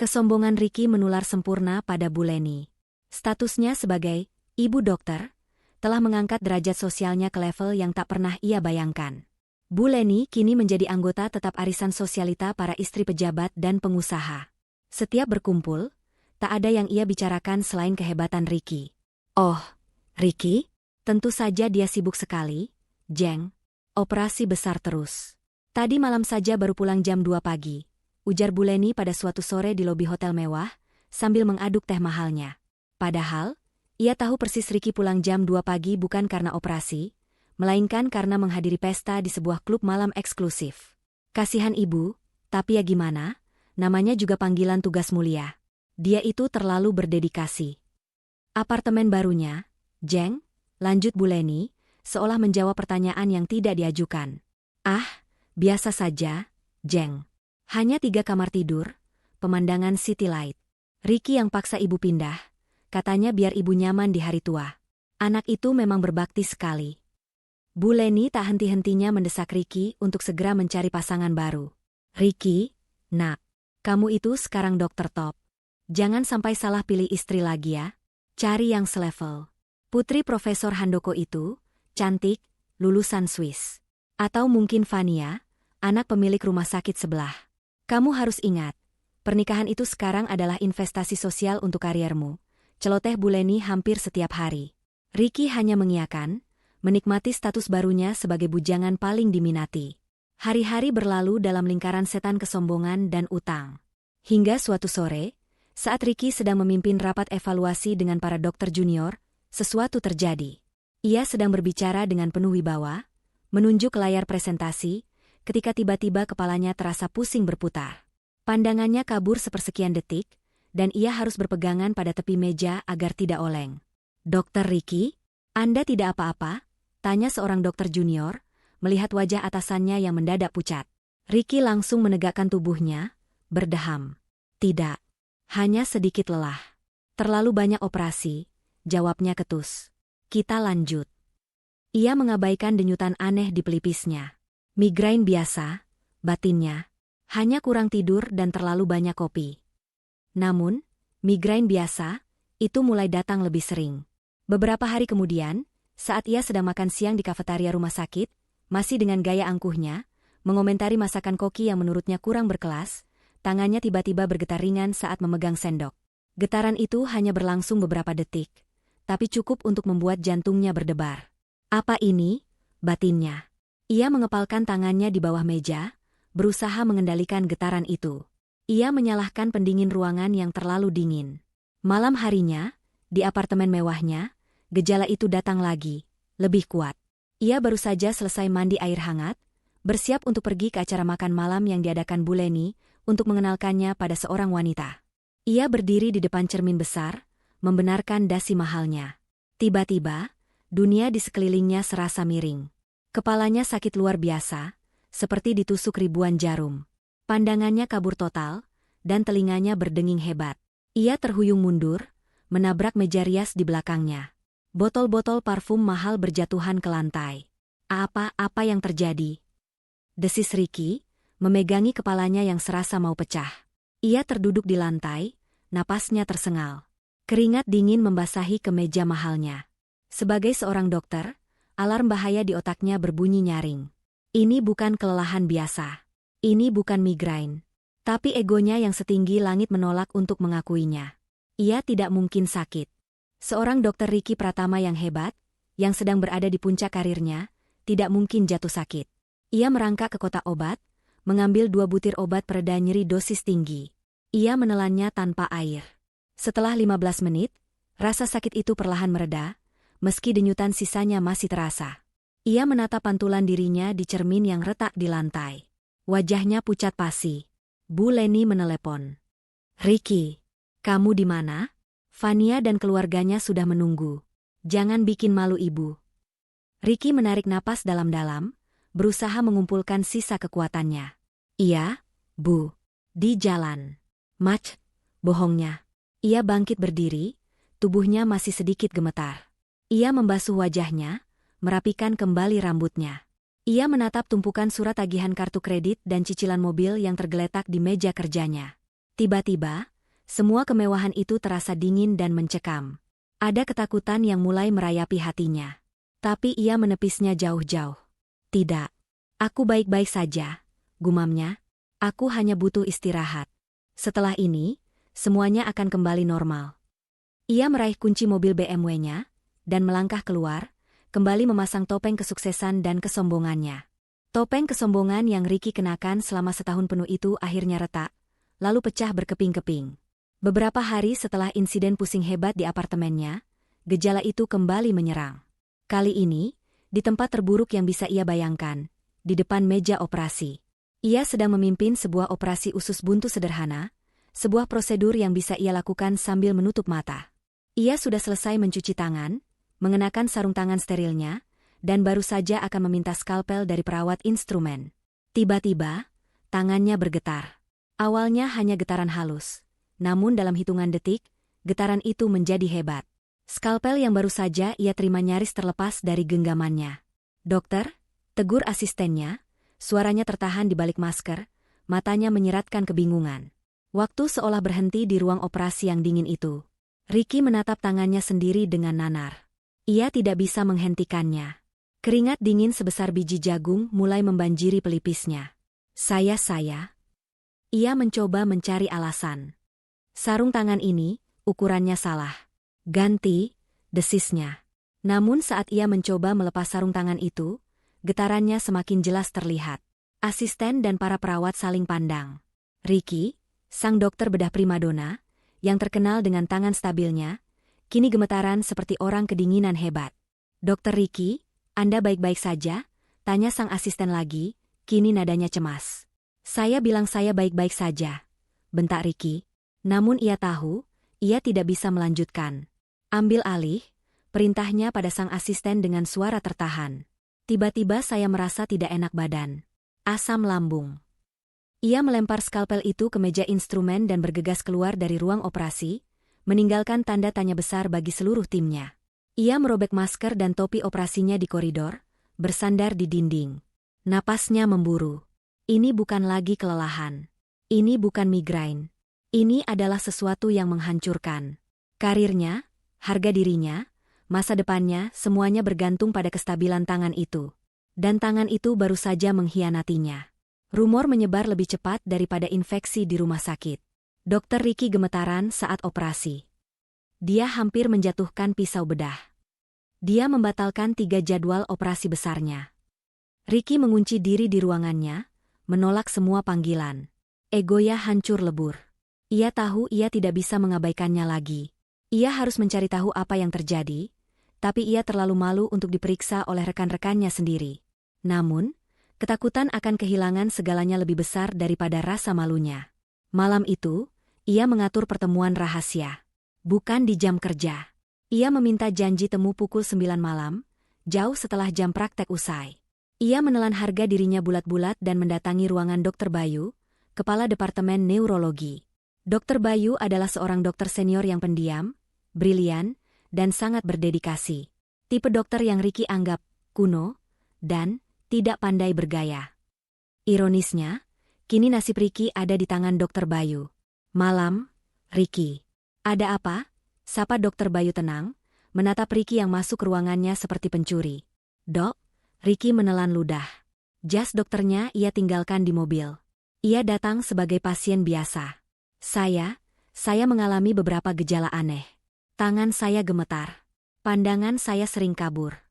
Kesombongan Ricky menular sempurna pada Bu Leni. Statusnya sebagai ibu dokter telah mengangkat derajat sosialnya ke level yang tak pernah ia bayangkan. Bu Leni kini menjadi anggota tetap arisan sosialita para istri pejabat dan pengusaha. Setiap berkumpul, tak ada yang ia bicarakan selain kehebatan Ricky. Oh, Ricky? Tentu saja dia sibuk sekali, Jeng. Operasi besar terus. Tadi malam saja baru pulang jam 2 pagi, ujar Bu Leni pada suatu sore di lobi hotel mewah, sambil mengaduk teh mahalnya. Padahal, ia tahu persis Ricky pulang jam 2 pagi bukan karena operasi, melainkan karena menghadiri pesta di sebuah klub malam eksklusif. Kasihan ibu, tapi ya gimana, namanya juga panggilan tugas mulia. Dia itu terlalu berdedikasi. Apartemen barunya, Jeng, lanjut Bu Leni, seolah menjawab pertanyaan yang tidak diajukan. Ah, biasa saja, Jeng. Hanya 3 kamar tidur, pemandangan city light. Ricky yang paksa ibu pindah, katanya biar ibu nyaman di hari tua. Anak itu memang berbakti sekali. Bu Leni tak henti-hentinya mendesak Ricky untuk segera mencari pasangan baru. Ricky, nak, kamu itu sekarang dokter top. Jangan sampai salah pilih istri lagi ya. Cari yang selevel. Putri Profesor Handoko itu, cantik, lulusan Swiss. Atau mungkin Vania, anak pemilik rumah sakit sebelah. Kamu harus ingat, pernikahan itu sekarang adalah investasi sosial untuk kariermu. Celoteh Bu Leni hampir setiap hari. Ricky hanya mengiyakan, menikmati status barunya sebagai bujangan paling diminati. Hari-hari berlalu dalam lingkaran setan kesombongan dan utang. Hingga suatu sore, saat Ricky sedang memimpin rapat evaluasi dengan para dokter junior, sesuatu terjadi. Ia sedang berbicara dengan penuh wibawa, menunjuk layar presentasi, ketika tiba-tiba kepalanya terasa pusing berputar. Pandangannya kabur sepersekian detik, dan ia harus berpegangan pada tepi meja agar tidak oleng. "Dokter Ricky, Anda tidak apa-apa?" tanya seorang dokter junior, melihat wajah atasannya yang mendadak pucat. Ricky langsung menegakkan tubuhnya, berdeham. "Tidak. Hanya sedikit lelah. Terlalu banyak operasi," jawabnya ketus. "Kita lanjut." Ia mengabaikan denyutan aneh di pelipisnya. Migrain biasa, batinnya. Hanya kurang tidur dan terlalu banyak kopi. Namun, migrain biasa, itu mulai datang lebih sering. Beberapa hari kemudian, saat ia sedang makan siang di kafetaria rumah sakit, masih dengan gaya angkuhnya, mengomentari masakan koki yang menurutnya kurang berkelas, tangannya tiba-tiba bergetar ringan saat memegang sendok. Getaran itu hanya berlangsung beberapa detik, tapi cukup untuk membuat jantungnya berdebar. "Apa ini?" batinnya. Ia mengepalkan tangannya di bawah meja, berusaha mengendalikan getaran itu. Ia menyalahkan pendingin ruangan yang terlalu dingin. Malam harinya, di apartemen mewahnya, gejala itu datang lagi, lebih kuat. Ia baru saja selesai mandi air hangat, bersiap untuk pergi ke acara makan malam yang diadakan Bu Leni untuk mengenalkannya pada seorang wanita. Ia berdiri di depan cermin besar, membenarkan dasi mahalnya. Tiba-tiba, dunia di sekelilingnya serasa miring. Kepalanya sakit luar biasa, seperti ditusuk ribuan jarum. Pandangannya kabur total, dan telinganya berdenging hebat. Ia terhuyung mundur, menabrak meja rias di belakangnya. Botol-botol parfum mahal berjatuhan ke lantai. Apa yang terjadi?" desis Ricky, memegangi kepalanya yang serasa mau pecah. Ia terduduk di lantai, napasnya tersengal. Keringat dingin membasahi kemeja mahalnya. Sebagai seorang dokter, alarm bahaya di otaknya berbunyi nyaring. Ini bukan kelelahan biasa. Ini bukan migrain. Tapi egonya yang setinggi langit menolak untuk mengakuinya. Ia tidak mungkin sakit. Seorang dokter Ricky Pratama yang hebat, yang sedang berada di puncak karirnya, tidak mungkin jatuh sakit. Ia merangkak ke kotak obat, mengambil 2 butir obat pereda nyeri dosis tinggi. Ia menelannya tanpa air. Setelah 15 menit, rasa sakit itu perlahan mereda, meski denyutan sisanya masih terasa. Ia menatap pantulan dirinya di cermin yang retak di lantai. Wajahnya pucat pasi. Bu Leni menelepon. "Ricky, kamu di mana? Vania dan keluarganya sudah menunggu. Jangan bikin malu ibu." Ricky menarik napas dalam-dalam, berusaha mengumpulkan sisa kekuatannya. "Iya, Bu. Di jalan." Bohongnya. Ia bangkit berdiri, tubuhnya masih sedikit gemetar. Ia membasuh wajahnya, merapikan kembali rambutnya. Ia menatap tumpukan surat tagihan kartu kredit dan cicilan mobil yang tergeletak di meja kerjanya. Tiba-tiba, semua kemewahan itu terasa dingin dan mencekam. Ada ketakutan yang mulai merayapi hatinya. Tapi ia menepisnya jauh-jauh. "Tidak. Aku baik-baik saja," gumamnya. "Aku hanya butuh istirahat. Setelah ini, semuanya akan kembali normal." Ia meraih kunci mobil BMW-nya, dan melangkah keluar, kembali memasang topeng kesuksesan dan kesombongannya. Topeng kesombongan yang Ricky kenakan selama setahun penuh itu akhirnya retak, lalu pecah berkeping-keping. Beberapa hari setelah insiden pusing hebat di apartemennya, gejala itu kembali menyerang. Kali ini, di tempat terburuk yang bisa ia bayangkan, di depan meja operasi. Ia sedang memimpin sebuah operasi usus buntu sederhana, sebuah prosedur yang bisa ia lakukan sambil menutup mata. Ia sudah selesai mencuci tangan, mengenakan sarung tangan sterilnya, dan baru saja akan meminta skalpel dari perawat instrumen. Tiba-tiba, tangannya bergetar. Awalnya hanya getaran halus. Namun dalam hitungan detik, getaran itu menjadi hebat. Skalpel yang baru saja ia terima nyaris terlepas dari genggamannya. "Dokter," tegur asistennya, suaranya tertahan di balik masker, matanya menyeratkan kebingungan. Waktu seolah berhenti di ruang operasi yang dingin itu. Ricky menatap tangannya sendiri dengan nanar. Ia tidak bisa menghentikannya. Keringat dingin sebesar biji jagung mulai membanjiri pelipisnya. Saya. Ia mencoba mencari alasan. Sarung tangan ini, ukurannya salah. "Ganti," desisnya. Namun saat ia mencoba melepas sarung tangan itu, getarannya semakin jelas terlihat. Asisten dan para perawat saling pandang. Ricky, sang dokter bedah primadona, yang terkenal dengan tangan stabilnya, kini gemetaran seperti orang kedinginan hebat. "Dokter Ricky, Anda baik-baik saja?" tanya sang asisten lagi, kini nadanya cemas. Saya bilang saya baik-baik saja," bentak Ricky. Namun ia tahu, ia tidak bisa melanjutkan. "Ambil alih," perintahnya pada sang asisten dengan suara tertahan. "Tiba-tiba saya merasa tidak enak badan. Asam lambung." Ia melempar skalpel itu ke meja instrumen dan bergegas keluar dari ruang operasi, meninggalkan tanda tanya besar bagi seluruh timnya. Ia merobek masker dan topi operasinya di koridor, bersandar di dinding. Napasnya memburu. Ini bukan lagi kelelahan. Ini bukan migrain. Ini adalah sesuatu yang menghancurkan. Karirnya, harga dirinya, masa depannya, semuanya bergantung pada kestabilan tangan itu. Dan tangan itu baru saja mengkhianatinya. Rumor menyebar lebih cepat daripada infeksi di rumah sakit. Dokter Ricky gemetaran saat operasi. Dia hampir menjatuhkan pisau bedah. Dia membatalkan 3 jadwal operasi besarnya. Ricky mengunci diri di ruangannya, menolak semua panggilan. Egonya hancur lebur. Ia tahu ia tidak bisa mengabaikannya lagi. Ia harus mencari tahu apa yang terjadi, tapi ia terlalu malu untuk diperiksa oleh rekan-rekannya sendiri. Namun, ketakutan akan kehilangan segalanya lebih besar daripada rasa malunya. Malam itu, ia mengatur pertemuan rahasia. Bukan di jam kerja. Ia meminta janji temu pukul 9 malam, jauh setelah jam praktek usai. Ia menelan harga dirinya bulat-bulat dan mendatangi ruangan Dr. Bayu, Kepala Departemen Neurologi. Dr. Bayu adalah seorang dokter senior yang pendiam, brilian, dan sangat berdedikasi. Tipe dokter yang Ricky anggap kuno dan tidak pandai bergaya. Ironisnya, kini nasib Ricky ada di tangan Dr. Bayu. "Malam, Ricky." "Ada apa?" sapa Dr. Bayu tenang, menatap Ricky yang masuk ke ruangannya seperti pencuri. "Dok," Ricky menelan ludah. Jas dokternya ia tinggalkan di mobil. Ia datang sebagai pasien biasa. Saya mengalami beberapa gejala aneh. Tangan saya gemetar. Pandangan saya sering kabur."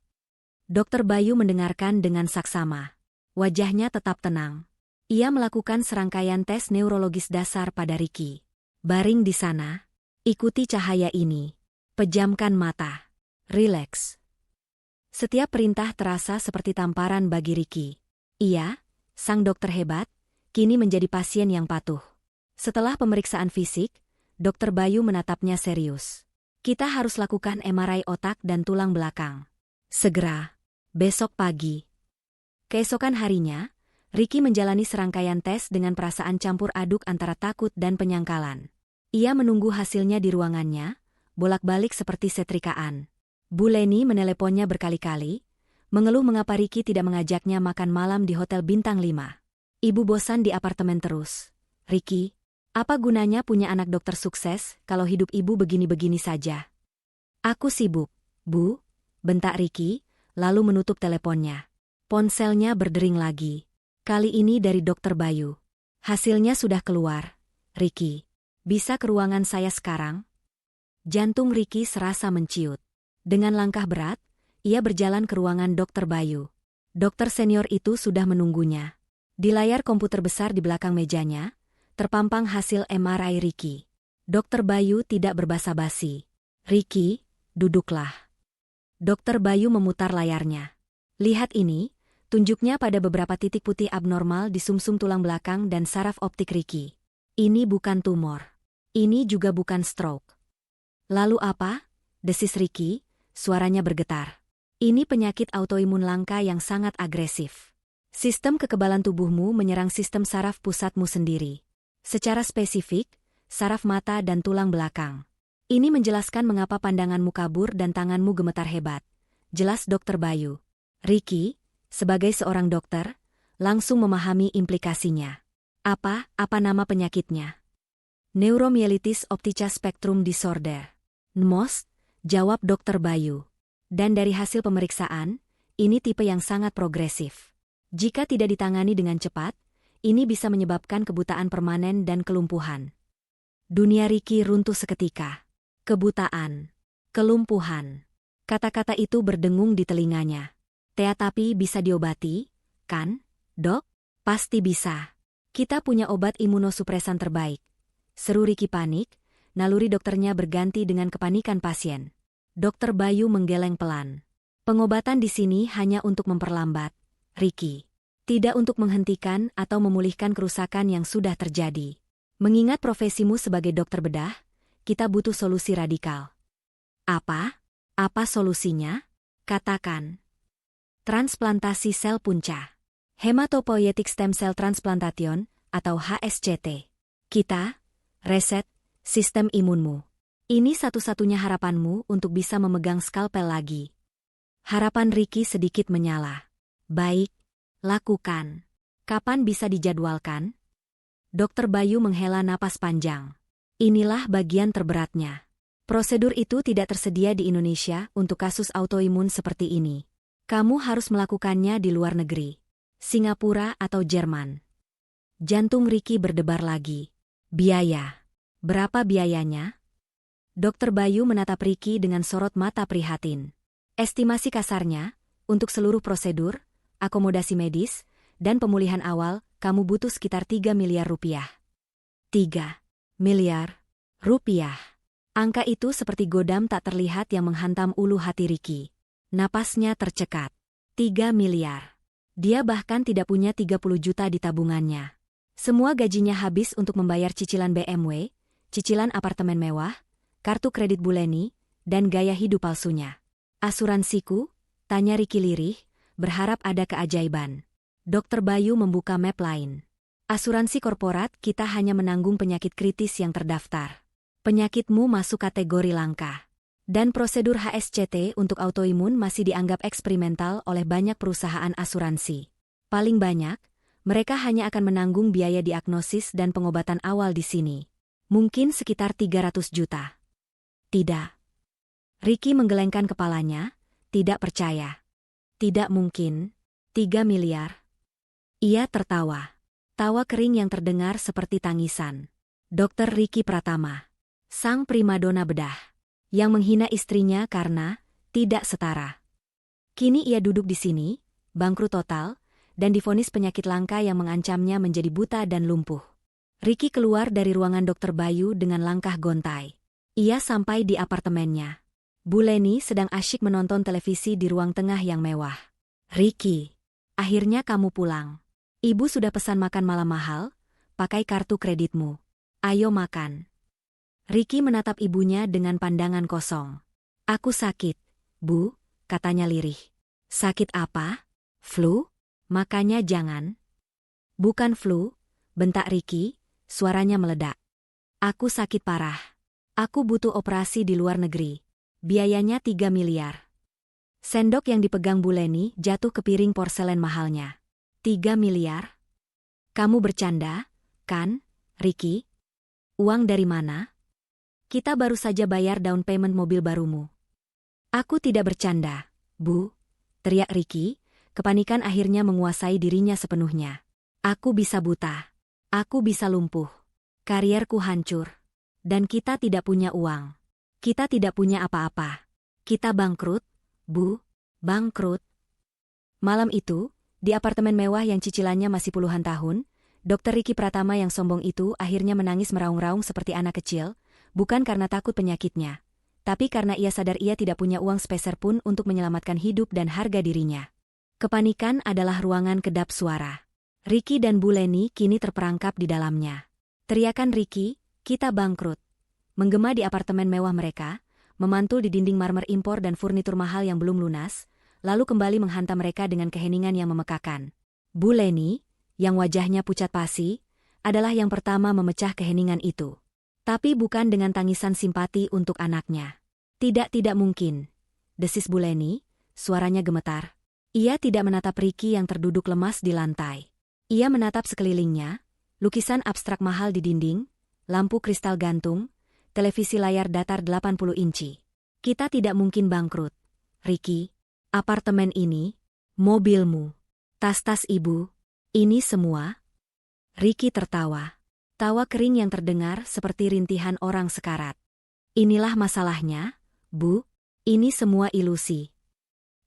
Dr. Bayu mendengarkan dengan saksama. Wajahnya tetap tenang. Ia melakukan serangkaian tes neurologis dasar pada Ricky. "Baring di sana. Ikuti cahaya ini. Pejamkan mata. Rileks." Setiap perintah terasa seperti tamparan bagi Ricky. Ia, sang dokter hebat, kini menjadi pasien yang patuh. Setelah pemeriksaan fisik, Dr. Bayu menatapnya serius. "Kita harus lakukan MRI otak dan tulang belakang. Segera. Besok pagi." Keesokan harinya, Ricky menjalani serangkaian tes dengan perasaan campur aduk antara takut dan penyangkalan. Ia menunggu hasilnya di ruangannya, bolak-balik seperti setrikaan. Bu Leni meneleponnya berkali-kali, mengeluh mengapa Ricky tidak mengajaknya makan malam di Hotel Bintang 5. Ibu bosan di apartemen terus. "Ricky, apa gunanya punya anak dokter sukses kalau hidup ibu begini-begini saja?" "Aku sibuk, Bu," bentak Ricky, lalu menutup teleponnya. Ponselnya berdering lagi. Kali ini dari Dr. Bayu. "Hasilnya sudah keluar. Ricky, bisa ke ruangan saya sekarang?" Jantung Ricky serasa menciut. Dengan langkah berat, ia berjalan ke ruangan Dr. Bayu. Dokter senior itu sudah menunggunya. Di layar komputer besar di belakang mejanya, terpampang hasil MRI Ricky. Dokter Bayu tidak berbasa-basi. Ricky, duduklah. Dokter Bayu memutar layarnya. Lihat ini, tunjuknya pada beberapa titik putih abnormal di sumsum tulang belakang dan saraf optik Ricky. Ini bukan tumor. Ini juga bukan stroke. Lalu apa? Desis Ricky, suaranya bergetar. Ini penyakit autoimun langka yang sangat agresif. Sistem kekebalan tubuhmu menyerang sistem saraf pusatmu sendiri. Secara spesifik, saraf mata dan tulang belakang. Ini menjelaskan mengapa pandanganmu kabur dan tanganmu gemetar hebat. Jelas Dokter Bayu. Ricky, sebagai seorang dokter, langsung memahami implikasinya. Apa nama penyakitnya? Neuromyelitis optica spectrum disorder. NMOS, jawab Dokter Bayu. Dan dari hasil pemeriksaan, ini tipe yang sangat progresif. Jika tidak ditangani dengan cepat, ini bisa menyebabkan kebutaan permanen dan kelumpuhan. Dunia Ricky runtuh seketika. Kebutaan. Kelumpuhan. Kata-kata itu berdengung di telinganya. Tapi bisa diobati, kan, dok? Pasti bisa. Kita punya obat imunosupresan terbaik. Seru Ricky panik, naluri dokternya berganti dengan kepanikan pasien. Dokter Bayu menggeleng pelan. Pengobatan di sini hanya untuk memperlambat, Ricky. Tidak untuk menghentikan atau memulihkan kerusakan yang sudah terjadi. Mengingat profesimu sebagai dokter bedah, kita butuh solusi radikal. Apa? Apa solusinya? Katakan. Transplantasi sel punca. Hematopoietic Stem Cell Transplantation, atau HSCT. Kita, reset, sistem imunmu. Ini satu-satunya harapanmu untuk bisa memegang skalpel lagi. Harapan Ricky sedikit menyala. Baik, lakukan. Kapan bisa dijadwalkan? Dokter Bayu menghela napas panjang. Inilah bagian terberatnya. Prosedur itu tidak tersedia di Indonesia untuk kasus autoimun seperti ini. Kamu harus melakukannya di luar negeri. Singapura atau Jerman. Jantung Ricky berdebar lagi. Biaya. Berapa biayanya? Dokter Bayu menatap Ricky dengan sorot mata prihatin. Estimasi kasarnya, untuk seluruh prosedur, akomodasi medis, dan pemulihan awal, kamu butuh sekitar 3 miliar rupiah. 3 miliar rupiah. Angka itu seperti godam tak terlihat yang menghantam ulu hati Ricky. Napasnya tercekat. 3 miliar. Dia bahkan tidak punya 30 juta di tabungannya. Semua gajinya habis untuk membayar cicilan BMW, cicilan apartemen mewah, kartu kredit Buleni, dan gaya hidup palsunya. Asuransiku? Tanya Ricky lirih, berharap ada keajaiban. Dokter Bayu membuka map lain. Asuransi korporat kita hanya menanggung penyakit kritis yang terdaftar. Penyakitmu masuk kategori langka. Dan prosedur HSCT untuk autoimun masih dianggap eksperimental oleh banyak perusahaan asuransi. Paling banyak, mereka hanya akan menanggung biaya diagnosis dan pengobatan awal di sini. Mungkin sekitar 300 juta. Tidak. Ricky menggelengkan kepalanya, tidak percaya. Tidak mungkin. 3 miliar. Ia tertawa. Tawa kering yang terdengar seperti tangisan. Dokter Ricky Pratama. Sang primadona bedah. Yang menghina istrinya karena tidak setara. Kini ia duduk di sini, bangkrut total, dan divonis penyakit langka yang mengancamnya menjadi buta dan lumpuh. Ricky keluar dari ruangan Dokter Bayu dengan langkah gontai. Ia sampai di apartemennya. Buleni sedang asyik menonton televisi di ruang tengah yang mewah. Ricky, akhirnya kamu pulang. Ibu sudah pesan makan malam mahal, pakai kartu kreditmu. Ayo makan. Ricky menatap ibunya dengan pandangan kosong. Aku sakit, Bu, katanya lirih. Sakit apa? Flu? Makanya jangan. Bukan flu, bentak Ricky, suaranya meledak. Aku sakit parah. Aku butuh operasi di luar negeri. Biayanya 3 miliar. Sendok yang dipegang Buleni jatuh ke piring porselen mahalnya. 3 miliar? Kamu bercanda, kan, Ricky? Uang dari mana? Kita baru saja bayar down payment mobil barumu. Aku tidak bercanda, Bu, teriak Ricky, kepanikan akhirnya menguasai dirinya sepenuhnya. Aku bisa buta. Aku bisa lumpuh. Karierku hancur. Dan kita tidak punya uang. Kita tidak punya apa-apa. Kita bangkrut, Bu, bangkrut. Malam itu, di apartemen mewah yang cicilannya masih puluhan tahun, Dokter Ricky Pratama yang sombong itu akhirnya menangis meraung-raung seperti anak kecil, Bukan karena takut penyakitnya, tapi karena ia sadar ia tidak punya uang sepeser pun untuk menyelamatkan hidup dan harga dirinya. Kepanikan adalah ruangan kedap suara. Ricky dan Bu Leni kini terperangkap di dalamnya. Teriakan Ricky, "Kita bangkrut!" menggema di apartemen mewah mereka, memantul di dinding marmer impor dan furnitur mahal yang belum lunas, lalu kembali menghantam mereka dengan keheningan yang memekakan. Bu Leni, yang wajahnya pucat pasi, adalah yang pertama memecah keheningan itu. Tapi bukan dengan tangisan simpati untuk anaknya. Tidak mungkin, desis Bu Leni, suaranya gemetar. Ia tidak menatap Ricky yang terduduk lemas di lantai. Ia menatap sekelilingnya, lukisan abstrak mahal di dinding, lampu kristal gantung, televisi layar datar 80 inci. Kita tidak mungkin bangkrut. Ricky, apartemen ini, mobilmu, tas-tas ibu, ini semua. Ricky tertawa. Tawa kering yang terdengar seperti rintihan orang sekarat. Inilah masalahnya, Bu. Ini semua ilusi.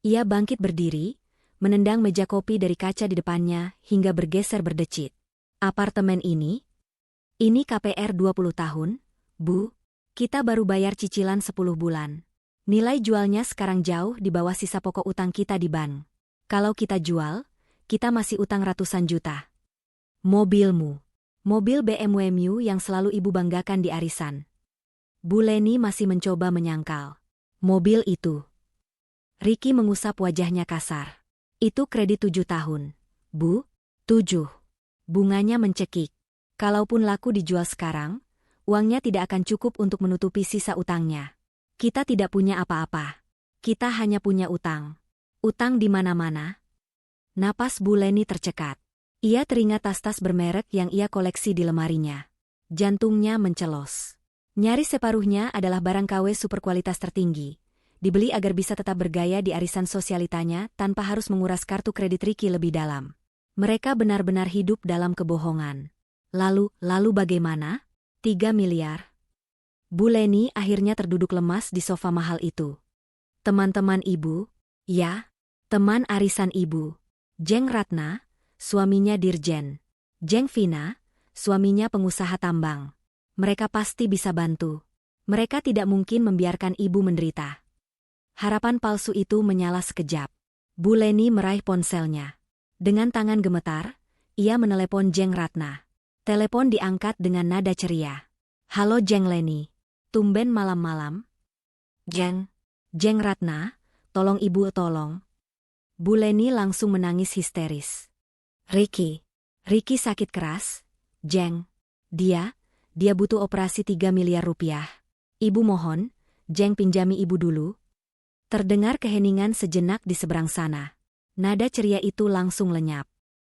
Ia bangkit berdiri, menendang meja kopi dari kaca di depannya hingga bergeser berdecit. Apartemen ini KPR 20 tahun, Bu. Kita baru bayar cicilan 10 bulan. Nilai jualnya sekarang jauh di bawah sisa pokok utang kita di bank. Kalau kita jual, kita masih utang ratusan juta. Mobilmu. Mobil BMW Mu yang selalu ibu banggakan di arisan. Bu Leni masih mencoba menyangkal. Mobil itu. Ricky mengusap wajahnya kasar. Itu kredit 7 tahun. Bu, 7. Bunganya mencekik. Kalaupun laku dijual sekarang, uangnya tidak akan cukup untuk menutupi sisa utangnya. Kita tidak punya apa-apa. Kita hanya punya utang. Utang di mana-mana. Napas Bu Leni tercekat. Ia teringat tas-tas bermerek yang ia koleksi di lemarinya. Jantungnya mencelos. Nyaris separuhnya adalah barang KW super kualitas tertinggi. Dibeli agar bisa tetap bergaya di arisan sosialitanya tanpa harus menguras kartu kredit Ricky lebih dalam. Mereka benar-benar hidup dalam kebohongan. Lalu bagaimana? 3 miliar. Bu Leni akhirnya terduduk lemas di sofa mahal itu. Teman-teman ibu, ya, teman arisan ibu. Jeng Ratna, suaminya Dirjen. Jeng Vina, suaminya pengusaha tambang. Mereka pasti bisa bantu. Mereka tidak mungkin membiarkan ibu menderita. Harapan palsu itu menyala sekejap. Bu Leni meraih ponselnya. Dengan tangan gemetar, ia menelepon Jeng Ratna. Telepon diangkat dengan nada ceria. "Halo Jeng Leni. Tumben malam-malam?" Jeng Ratna, tolong ibu tolong." Bu Leni langsung menangis histeris. Ricky sakit keras, Jeng. Dia butuh operasi 3 miliar rupiah. Ibu mohon, Jeng pinjami ibu dulu. Terdengar keheningan sejenak di seberang sana. Nada ceria itu langsung lenyap.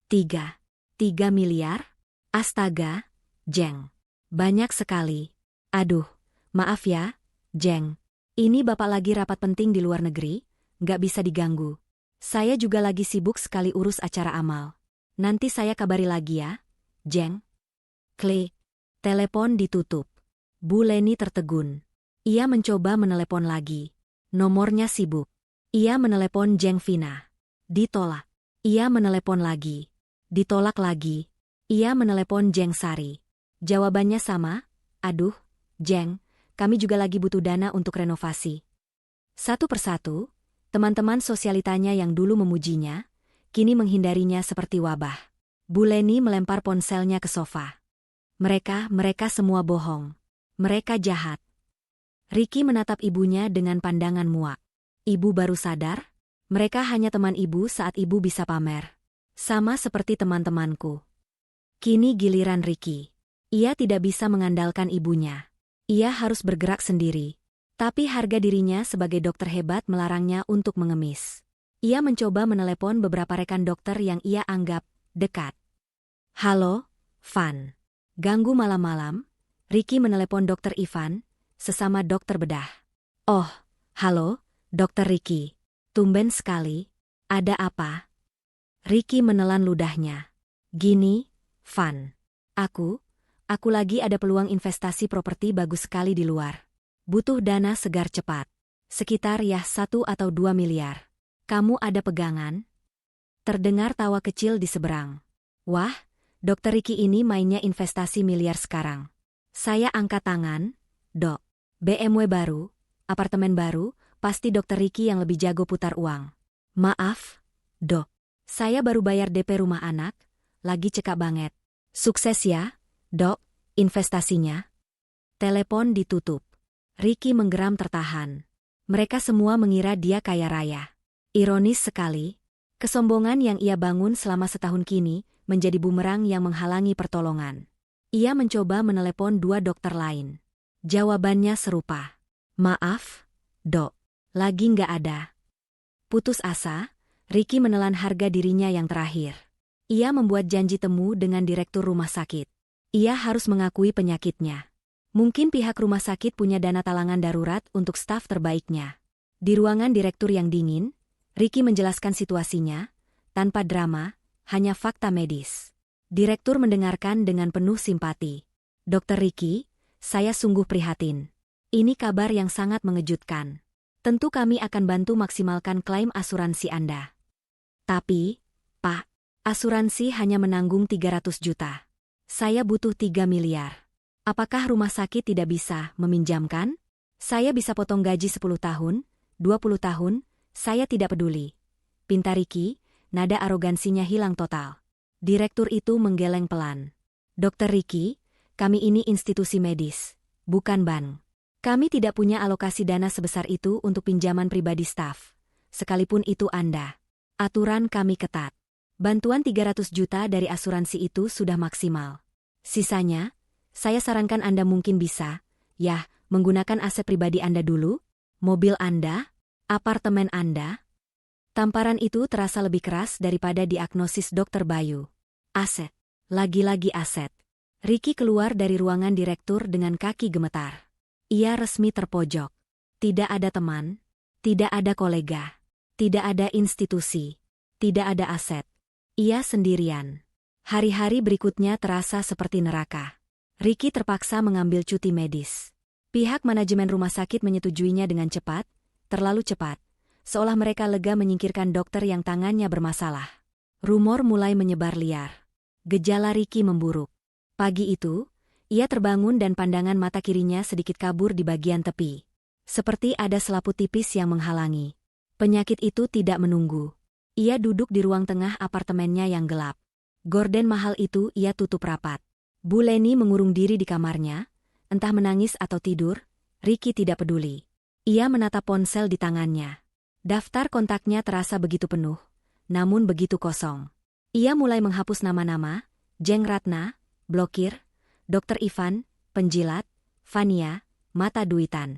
3 miliar? Astaga, Jeng. Banyak sekali. Aduh, maaf ya, Jeng. Ini bapak lagi rapat penting di luar negeri, nggak bisa diganggu. Saya juga lagi sibuk sekali urus acara amal. Nanti saya kabari lagi ya, Jeng. Klik. Telepon ditutup. Bu Leni tertegun. Ia mencoba menelepon lagi. Nomornya sibuk. Ia menelepon Jeng Vina. Ditolak. Ia menelepon lagi. Ditolak lagi. Ia menelepon Jeng Sari. Jawabannya sama, "Aduh, Jeng, kami juga lagi butuh dana untuk renovasi." Satu persatu, teman-teman sosialitanya yang dulu memujinya, kini menghindarinya seperti wabah. Bu Leni melempar ponselnya ke sofa. Mereka semua bohong. Mereka jahat. Ricky menatap ibunya dengan pandangan muak. Ibu baru sadar? Mereka hanya teman ibu saat ibu bisa pamer. Sama seperti teman-temanku. Kini giliran Ricky. Ia tidak bisa mengandalkan ibunya. Ia harus bergerak sendiri. Tapi harga dirinya sebagai dokter hebat melarangnya untuk mengemis. Ia mencoba menelepon beberapa rekan dokter yang ia anggap dekat. "Halo, Van. Ganggu malam-malam?" Ricky menelepon Dokter Ivan, sesama dokter bedah. "Oh, halo, Dokter Ricky. Tumben sekali. Ada apa?" Ricky menelan ludahnya. "Gini, Van. Aku lagi ada peluang investasi properti bagus sekali di luar. Butuh dana segar cepat. Sekitar ya 1 atau 2 miliar. Kamu ada pegangan?" Terdengar tawa kecil di seberang. "Wah, Dokter Ricky ini mainnya investasi miliar sekarang." Saya angkat tangan. Dok. BMW baru, apartemen baru, pasti Dokter Ricky yang lebih jago putar uang. Maaf, Dok. Saya baru bayar DP rumah anak, lagi cekak banget. Sukses ya, Dok, investasinya. Telepon ditutup. Ricky menggeram tertahan. Mereka semua mengira dia kaya raya. Ironis sekali, kesombongan yang ia bangun selama setahun kini menjadi bumerang yang menghalangi pertolongan. Ia mencoba menelepon 2 dokter lain. Jawabannya serupa. Maaf, Dok. Lagi nggak ada. Putus asa, Ricky menelan harga dirinya yang terakhir. Ia membuat janji temu dengan direktur rumah sakit. Ia harus mengakui penyakitnya. Mungkin pihak rumah sakit punya dana talangan darurat untuk staf terbaiknya. Di ruangan direktur yang dingin, Ricky menjelaskan situasinya, tanpa drama, hanya fakta medis. Direktur mendengarkan dengan penuh simpati. Dokter Ricky, saya sungguh prihatin. Ini kabar yang sangat mengejutkan. Tentu kami akan bantu maksimalkan klaim asuransi Anda. Tapi, Pak, asuransi hanya menanggung 300 juta. Saya butuh 3 miliar. Apakah rumah sakit tidak bisa meminjamkan? Saya bisa potong gaji 10 tahun, 20 tahun, saya tidak peduli. Pinta Ricky, nada arogansinya hilang total. Direktur itu menggeleng pelan. Dokter Ricky, kami ini institusi medis, bukan bank. Kami tidak punya alokasi dana sebesar itu untuk pinjaman pribadi staf. Sekalipun itu Anda. Aturan kami ketat. Bantuan 300 juta dari asuransi itu sudah maksimal. Sisanya, saya sarankan Anda mungkin bisa, menggunakan aset pribadi Anda dulu, mobil Anda, apartemen Anda. Tamparan itu terasa lebih keras daripada diagnosis Dokter Bayu. Aset. Lagi-lagi aset. Ricky keluar dari ruangan direktur dengan kaki gemetar. Ia resmi terpojok. Tidak ada teman, tidak ada kolega, tidak ada institusi, tidak ada aset. Ia sendirian. Hari-hari berikutnya terasa seperti neraka. Ricky terpaksa mengambil cuti medis. Pihak manajemen rumah sakit menyetujuinya dengan cepat, terlalu cepat, seolah mereka lega menyingkirkan dokter yang tangannya bermasalah. Rumor mulai menyebar liar. Gejala Ricky memburuk. Pagi itu, ia terbangun dan pandangan mata kirinya sedikit kabur di bagian tepi. Seperti ada selaput tipis yang menghalangi. Penyakit itu tidak menunggu. Ia duduk di ruang tengah apartemennya yang gelap. Gorden mahal itu ia tutup rapat. Bu Leni mengurung diri di kamarnya, entah menangis atau tidur, Ricky tidak peduli. Ia menatap ponsel di tangannya. Daftar kontaknya terasa begitu penuh, namun begitu kosong. Ia mulai menghapus nama-nama, Jeng Ratna, blokir, Dokter Ivan, penjilat, Fania, mata duitan.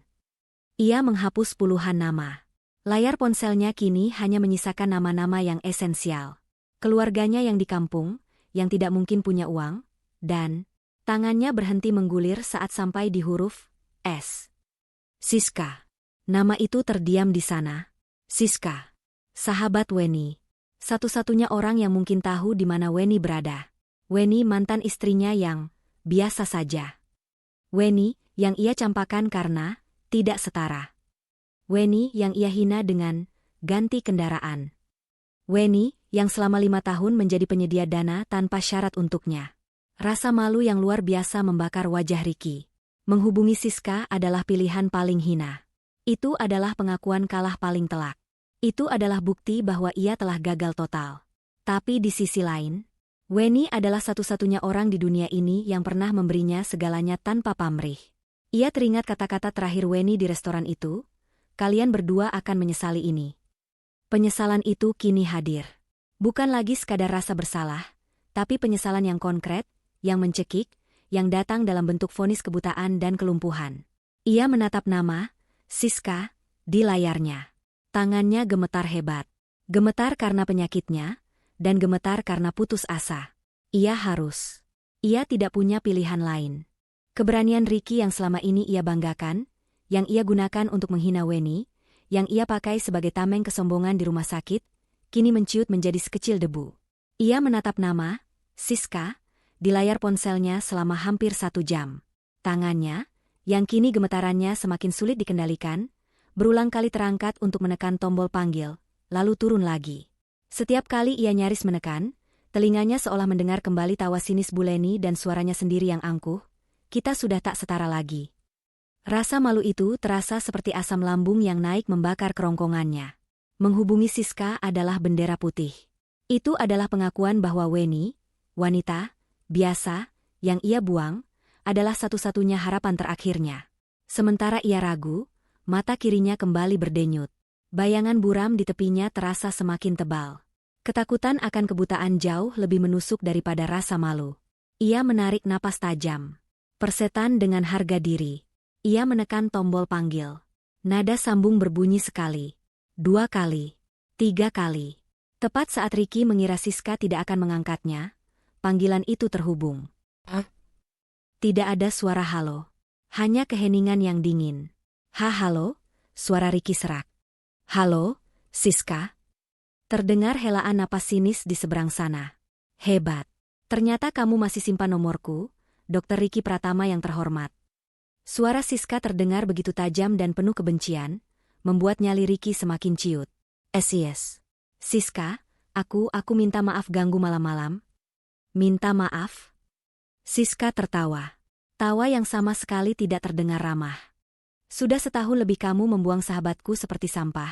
Ia menghapus puluhan nama. Layar ponselnya kini hanya menyisakan nama-nama yang esensial. Keluarganya yang di kampung, yang tidak mungkin punya uang, dan tangannya berhenti menggulir saat sampai di huruf S. Siska. Nama itu terdiam di sana. Siska. Sahabat Weni. Satu-satunya orang yang mungkin tahu di mana Weni berada. Weni mantan istrinya yang biasa saja. Weni yang ia campakan karena tidak setara. Weni yang ia hina dengan ganti kendaraan. Weni yang selama 5 tahun menjadi penyedia dana tanpa syarat untuknya. Rasa malu yang luar biasa membakar wajah Ricky. Menghubungi Siska adalah pilihan paling hina. Itu adalah pengakuan kalah paling telak. Itu adalah bukti bahwa ia telah gagal total. Tapi di sisi lain, Weni adalah satu-satunya orang di dunia ini yang pernah memberinya segalanya tanpa pamrih. Ia teringat kata-kata terakhir Weni di restoran itu, kalian berdua akan menyesali ini. Penyesalan itu kini hadir. Bukan lagi sekadar rasa bersalah, tapi penyesalan yang konkret, yang mencekik, yang datang dalam bentuk vonis kebutaan dan kelumpuhan. Ia menatap nama, Siska, di layarnya. Tangannya gemetar hebat. Gemetar karena penyakitnya, dan gemetar karena putus asa. Ia tidak punya pilihan lain. Keberanian Ricky yang selama ini ia banggakan, yang ia gunakan untuk menghina Weni, yang ia pakai sebagai tameng kesombongan di rumah sakit, kini menciut menjadi sekecil debu. Ia menatap nama, Siska, di layar ponselnya selama hampir 1 jam. Tangannya, yang kini gemetarannya semakin sulit dikendalikan, berulang kali terangkat untuk menekan tombol panggil, lalu turun lagi. Setiap kali ia nyaris menekan, telinganya seolah mendengar kembali tawa sinis Bu Leni dan suaranya sendiri yang angkuh, kita sudah tak setara lagi. Rasa malu itu terasa seperti asam lambung yang naik membakar kerongkongannya. Menghubungi Siska adalah bendera putih. Itu adalah pengakuan bahwa Weni, wanita, biasa, yang ia buang, adalah satu-satunya harapan terakhirnya. Sementara ia ragu, mata kirinya kembali berdenyut. Bayangan buram di tepinya terasa semakin tebal. Ketakutan akan kebutaan jauh lebih menusuk daripada rasa malu. Ia menarik napas tajam. Persetan dengan harga diri. Ia menekan tombol panggil. Nada sambung berbunyi sekali. 2 kali. 3 kali. Tepat saat Ricky mengira Siska tidak akan mengangkatnya, panggilan itu terhubung. Tidak ada suara halo. Hanya keheningan yang dingin. Halo, suara Ricky serak. Halo, Siska? Terdengar helaan napas sinis di seberang sana. Hebat. Ternyata kamu masih simpan nomorku, Dr. Ricky Pratama yang terhormat. Suara Siska terdengar begitu tajam dan penuh kebencian, membuat nyali Ricky semakin ciut. Yes. Siska, aku minta maaf ganggu malam-malam. Minta maaf? Siska tertawa. Tawa yang sama sekali tidak terdengar ramah. Sudah setahun lebih kamu membuang sahabatku seperti sampah.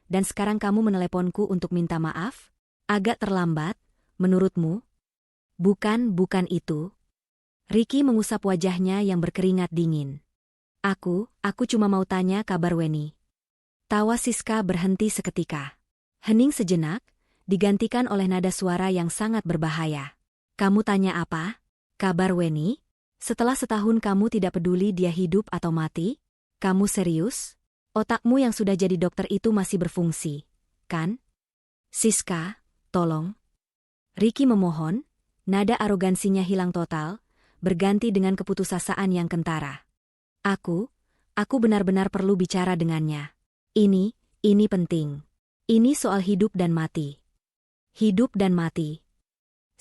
Dan sekarang kamu meneleponku untuk minta maaf? Agak terlambat, menurutmu? Bukan itu. Ricky mengusap wajahnya yang berkeringat dingin. Aku cuma mau tanya kabar Weni. Tawa Siska berhenti seketika. Hening sejenak, digantikan oleh nada suara yang sangat berbahaya. Kamu tanya apa? Kabar Weni? Setelah setahun kamu tidak peduli dia hidup atau mati? Kamu serius? Otakmu yang sudah jadi dokter itu masih berfungsi, kan? Siska, tolong. Ricky memohon, nada arogansinya hilang total, berganti dengan keputusasaan yang kentara. Aku benar-benar perlu bicara dengannya. Ini penting. Ini soal hidup dan mati. Hidup dan mati.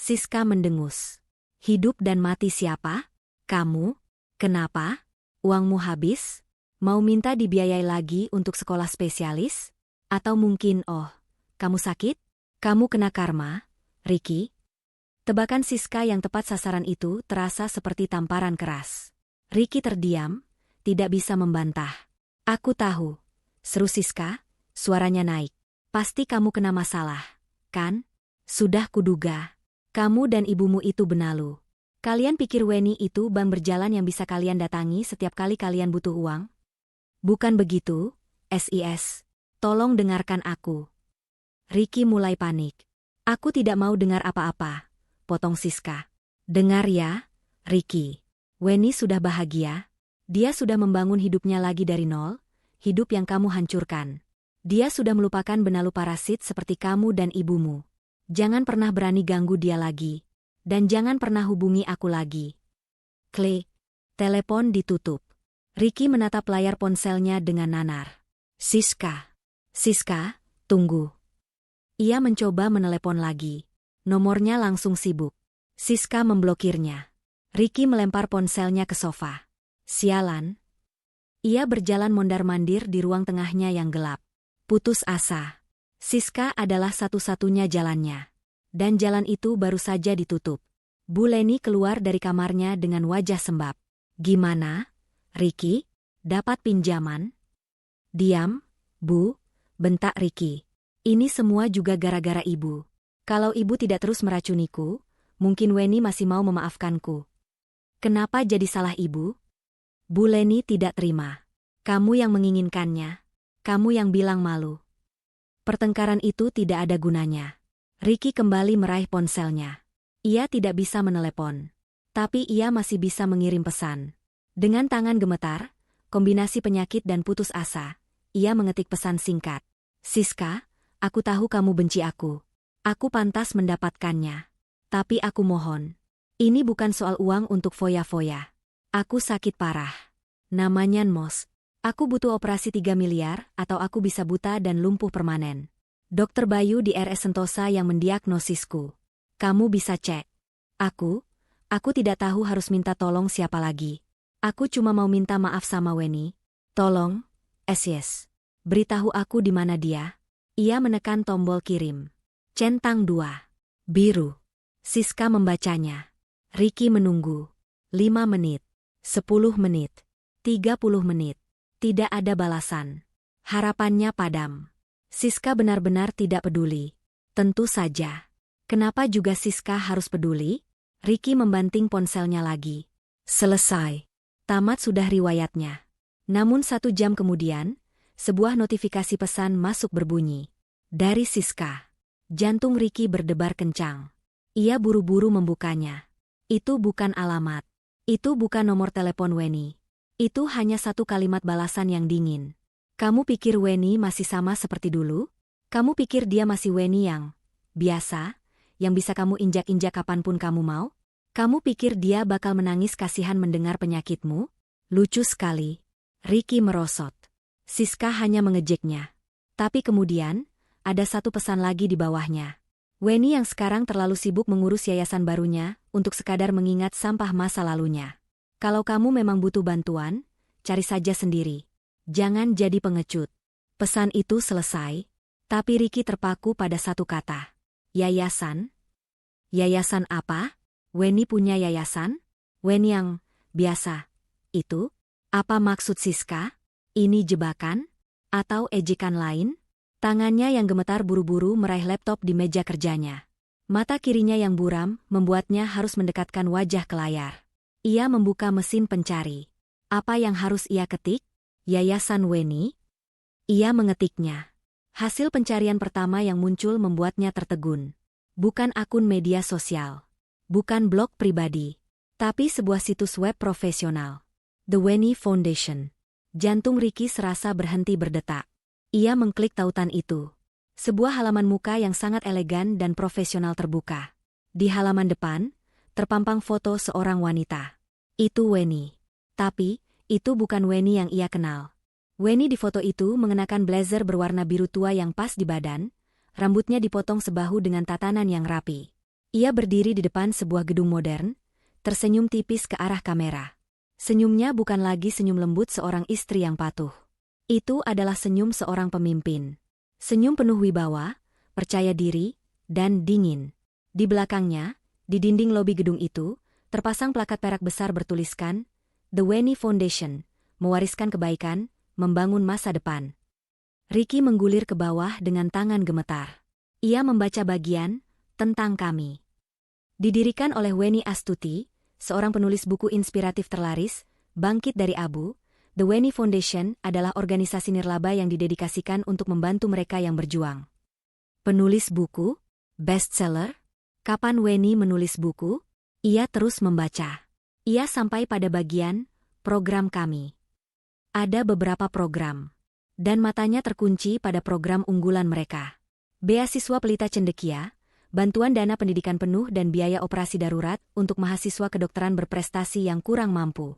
Siska mendengus. Hidup dan mati siapa? Kamu? Kenapa? Uangmu habis? Mau minta dibiayai lagi untuk sekolah spesialis? Atau mungkin, kamu sakit? Kamu kena karma, Ricky? Tebakan Siska yang tepat sasaran itu terasa seperti tamparan keras. Ricky terdiam, tidak bisa membantah. Aku tahu, seru Siska, suaranya naik. Pasti kamu kena masalah, kan? Sudah kuduga. Kamu dan ibumu itu benalu. Kalian pikir Weni itu bank berjalan yang bisa kalian datangi setiap kali kalian butuh uang? Bukan begitu, SIS. Tolong dengarkan aku. Ricky mulai panik. Aku tidak mau dengar apa-apa, potong Siska. Dengar ya, Ricky. Weni sudah bahagia. Dia sudah membangun hidupnya lagi dari nol, hidup yang kamu hancurkan. Dia sudah melupakan benalu parasit seperti kamu dan ibumu. Jangan pernah berani ganggu dia lagi. Dan jangan pernah hubungi aku lagi. Klik. Telepon ditutup. Ricky menatap layar ponselnya dengan nanar. Siska, tunggu. Ia mencoba menelepon lagi. Nomornya langsung sibuk. Siska memblokirnya. Ricky melempar ponselnya ke sofa. Sialan. Ia berjalan mondar-mandir di ruang tengahnya yang gelap. Putus asa. Siska adalah satu-satunya jalannya. Dan jalan itu baru saja ditutup. Bu Leni keluar dari kamarnya dengan wajah sembab. Gimana, Ricky? Dapat pinjaman? Diam, Bu, bentak Ricky. Ini semua juga gara-gara ibu. Kalau ibu tidak terus meracuniku, mungkin Weni masih mau memaafkanku. Kenapa jadi salah ibu? Bu Leni tidak terima. Kamu yang menginginkannya. Kamu yang bilang malu. Pertengkaran itu tidak ada gunanya. Ricky kembali meraih ponselnya. Ia tidak bisa menelepon. Tapi ia masih bisa mengirim pesan. Dengan tangan gemetar, kombinasi penyakit dan putus asa, ia mengetik pesan singkat. Siska, aku tahu kamu benci aku. Aku pantas mendapatkannya. Tapi aku mohon. Ini bukan soal uang untuk foya-foya. Aku sakit parah. Namanya Nmos. Aku butuh operasi 3 miliar atau aku bisa buta dan lumpuh permanen. Dokter Bayu di RS Sentosa yang mendiagnosisku. Kamu bisa cek. Aku tidak tahu harus minta tolong siapa lagi. Aku cuma mau minta maaf sama Weni. Tolong, yes. Beritahu aku di mana dia. Ia menekan tombol kirim. Centang 2. Biru. Siska membacanya. Ricky menunggu. 5 menit. 10 menit. 30 menit. Tidak ada balasan. Harapannya padam. Siska benar-benar tidak peduli. Tentu saja. Kenapa juga Siska harus peduli? Ricky membanting ponselnya lagi. Selesai. Tamat sudah riwayatnya. Namun 1 jam kemudian, sebuah notifikasi pesan masuk berbunyi. Dari Siska. Jantung Ricky berdebar kencang. Ia buru-buru membukanya. Itu bukan alamat. Itu bukan nomor telepon Weni. Itu hanya 1 kalimat balasan yang dingin. Kamu pikir Weni masih sama seperti dulu? Kamu pikir dia masih Weni yang biasa, yang bisa kamu injak-injak kapanpun kamu mau? Kamu pikir dia bakal menangis kasihan mendengar penyakitmu? Lucu sekali. Ricky merosot. Siska hanya mengejeknya. Tapi kemudian, ada 1 pesan lagi di bawahnya. Weni yang sekarang terlalu sibuk mengurus yayasan barunya untuk sekadar mengingat sampah masa lalunya. Kalau kamu memang butuh bantuan, cari saja sendiri. Jangan jadi pengecut. Pesan itu selesai, tapi Ricky terpaku pada 1 kata. Yayasan? Yayasan apa? Weni punya yayasan? Weni yang biasa. Itu? Apa maksud Siska? Ini jebakan? Atau ejekan lain? Tangannya yang gemetar buru-buru meraih laptop di meja kerjanya. Mata kirinya yang buram membuatnya harus mendekatkan wajah ke layar. Ia membuka mesin pencari. Apa yang harus ia ketik? Yayasan Weni? Ia mengetiknya. Hasil pencarian pertama yang muncul membuatnya tertegun. Bukan akun media sosial. Bukan blog pribadi. Tapi sebuah situs web profesional. The Weni Foundation. Jantung Ricky serasa berhenti berdetak. Ia mengklik tautan itu. Sebuah halaman muka yang sangat elegan dan profesional terbuka. Di halaman depan, terpampang foto seorang wanita. Itu Weni. Tapi, itu bukan Weni yang ia kenal. Weni di foto itu mengenakan blazer berwarna biru tua yang pas di badan, rambutnya dipotong sebahu dengan tatanan yang rapi. Ia berdiri di depan sebuah gedung modern, tersenyum tipis ke arah kamera. Senyumnya bukan lagi senyum lembut seorang istri yang patuh. Itu adalah senyum seorang pemimpin. Senyum penuh wibawa, percaya diri, dan dingin. Di belakangnya, di dinding lobi gedung itu, terpasang plakat perak besar bertuliskan, The Weni Foundation, mewariskan kebaikan, membangun masa depan. Ricky menggulir ke bawah dengan tangan gemetar. Ia membaca bagian, tentang kami. Didirikan oleh Weni Astuti, seorang penulis buku inspiratif terlaris, bangkit dari abu, The Weni Foundation adalah organisasi nirlaba yang didedikasikan untuk membantu mereka yang berjuang. Penulis buku? Bestseller? Kapan Weni menulis buku? Ia terus membaca. Ia sampai pada bagian, program kami. Ada beberapa program. Dan matanya terkunci pada program unggulan mereka. Beasiswa Pelita Cendekia, bantuan dana pendidikan penuh dan biaya operasi darurat untuk mahasiswa kedokteran berprestasi yang kurang mampu.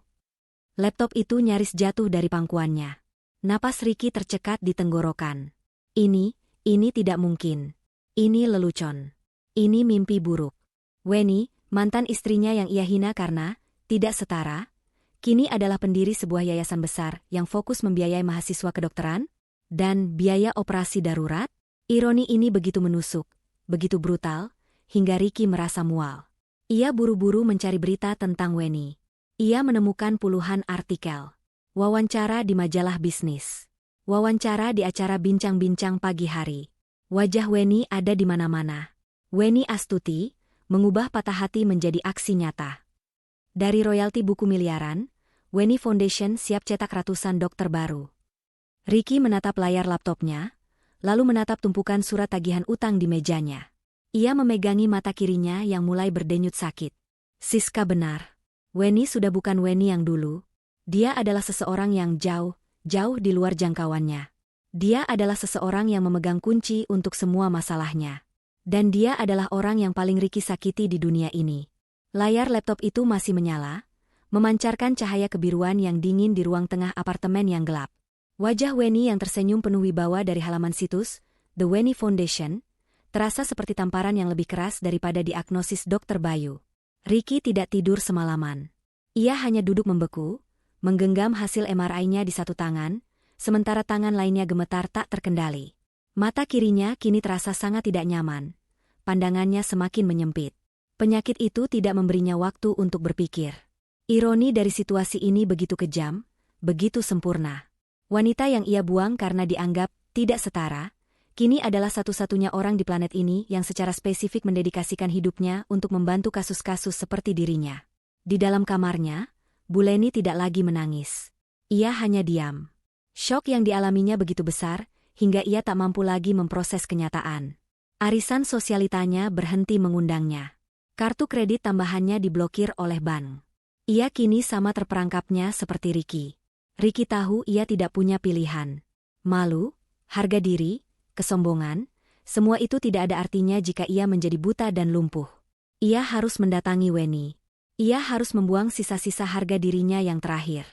Laptop itu nyaris jatuh dari pangkuannya. Napas Ricky tercekat di tenggorokan. Ini tidak mungkin. Ini lelucon. Ini mimpi buruk. Weni, mantan istrinya yang ia hina karena tidak setara, kini adalah pendiri sebuah yayasan besar yang fokus membiayai mahasiswa kedokteran dan biaya operasi darurat. Ironi ini begitu menusuk, begitu brutal, hingga Ricky merasa mual. Ia buru-buru mencari berita tentang Weni. Ia menemukan puluhan artikel. Wawancara di majalah bisnis. Wawancara di acara bincang-bincang pagi hari. Wajah Weni ada di mana-mana. Weni Astuti, mengubah patah hati menjadi aksi nyata. Dari royalti buku miliaran, Weni Foundation siap cetak ratusan dokter baru. Ricky menatap layar laptopnya, lalu menatap tumpukan surat tagihan utang di mejanya. Ia memegangi mata kirinya yang mulai berdenyut sakit. Siska benar. Weni sudah bukan Weni yang dulu. Dia adalah seseorang yang jauh di luar jangkauannya. Dia adalah seseorang yang memegang kunci untuk semua masalahnya. Dan dia adalah orang yang paling Ricky sakiti di dunia ini. Layar laptop itu masih menyala, memancarkan cahaya kebiruan yang dingin di ruang tengah apartemen yang gelap. Wajah Weni yang tersenyum penuh wibawa dari halaman situs, The Weni Foundation, terasa seperti tamparan yang lebih keras daripada diagnosis Dr. Bayu. Ricky tidak tidur semalaman. Ia hanya duduk membeku, menggenggam hasil MRI-nya di satu tangan, sementara tangan lainnya gemetar tak terkendali. Mata kirinya kini terasa sangat tidak nyaman. Pandangannya semakin menyempit. Penyakit itu tidak memberinya waktu untuk berpikir. Ironi dari situasi ini begitu kejam, begitu sempurna. Wanita yang ia buang karena dianggap tidak setara, kini adalah satu-satunya orang di planet ini yang secara spesifik mendedikasikan hidupnya untuk membantu kasus-kasus seperti dirinya. Di dalam kamarnya, Bu Leni tidak lagi menangis. Ia hanya diam. Syok yang dialaminya begitu besar, hingga ia tak mampu lagi memproses kenyataan. Arisan sosialitanya berhenti mengundangnya. Kartu kredit tambahannya diblokir oleh bank. Ia kini sama terperangkapnya seperti Ricky. Ricky tahu ia tidak punya pilihan. Malu, harga diri, kesombongan, semua itu tidak ada artinya jika ia menjadi buta dan lumpuh. Ia harus mendatangi Weni. Ia harus membuang sisa-sisa harga dirinya yang terakhir.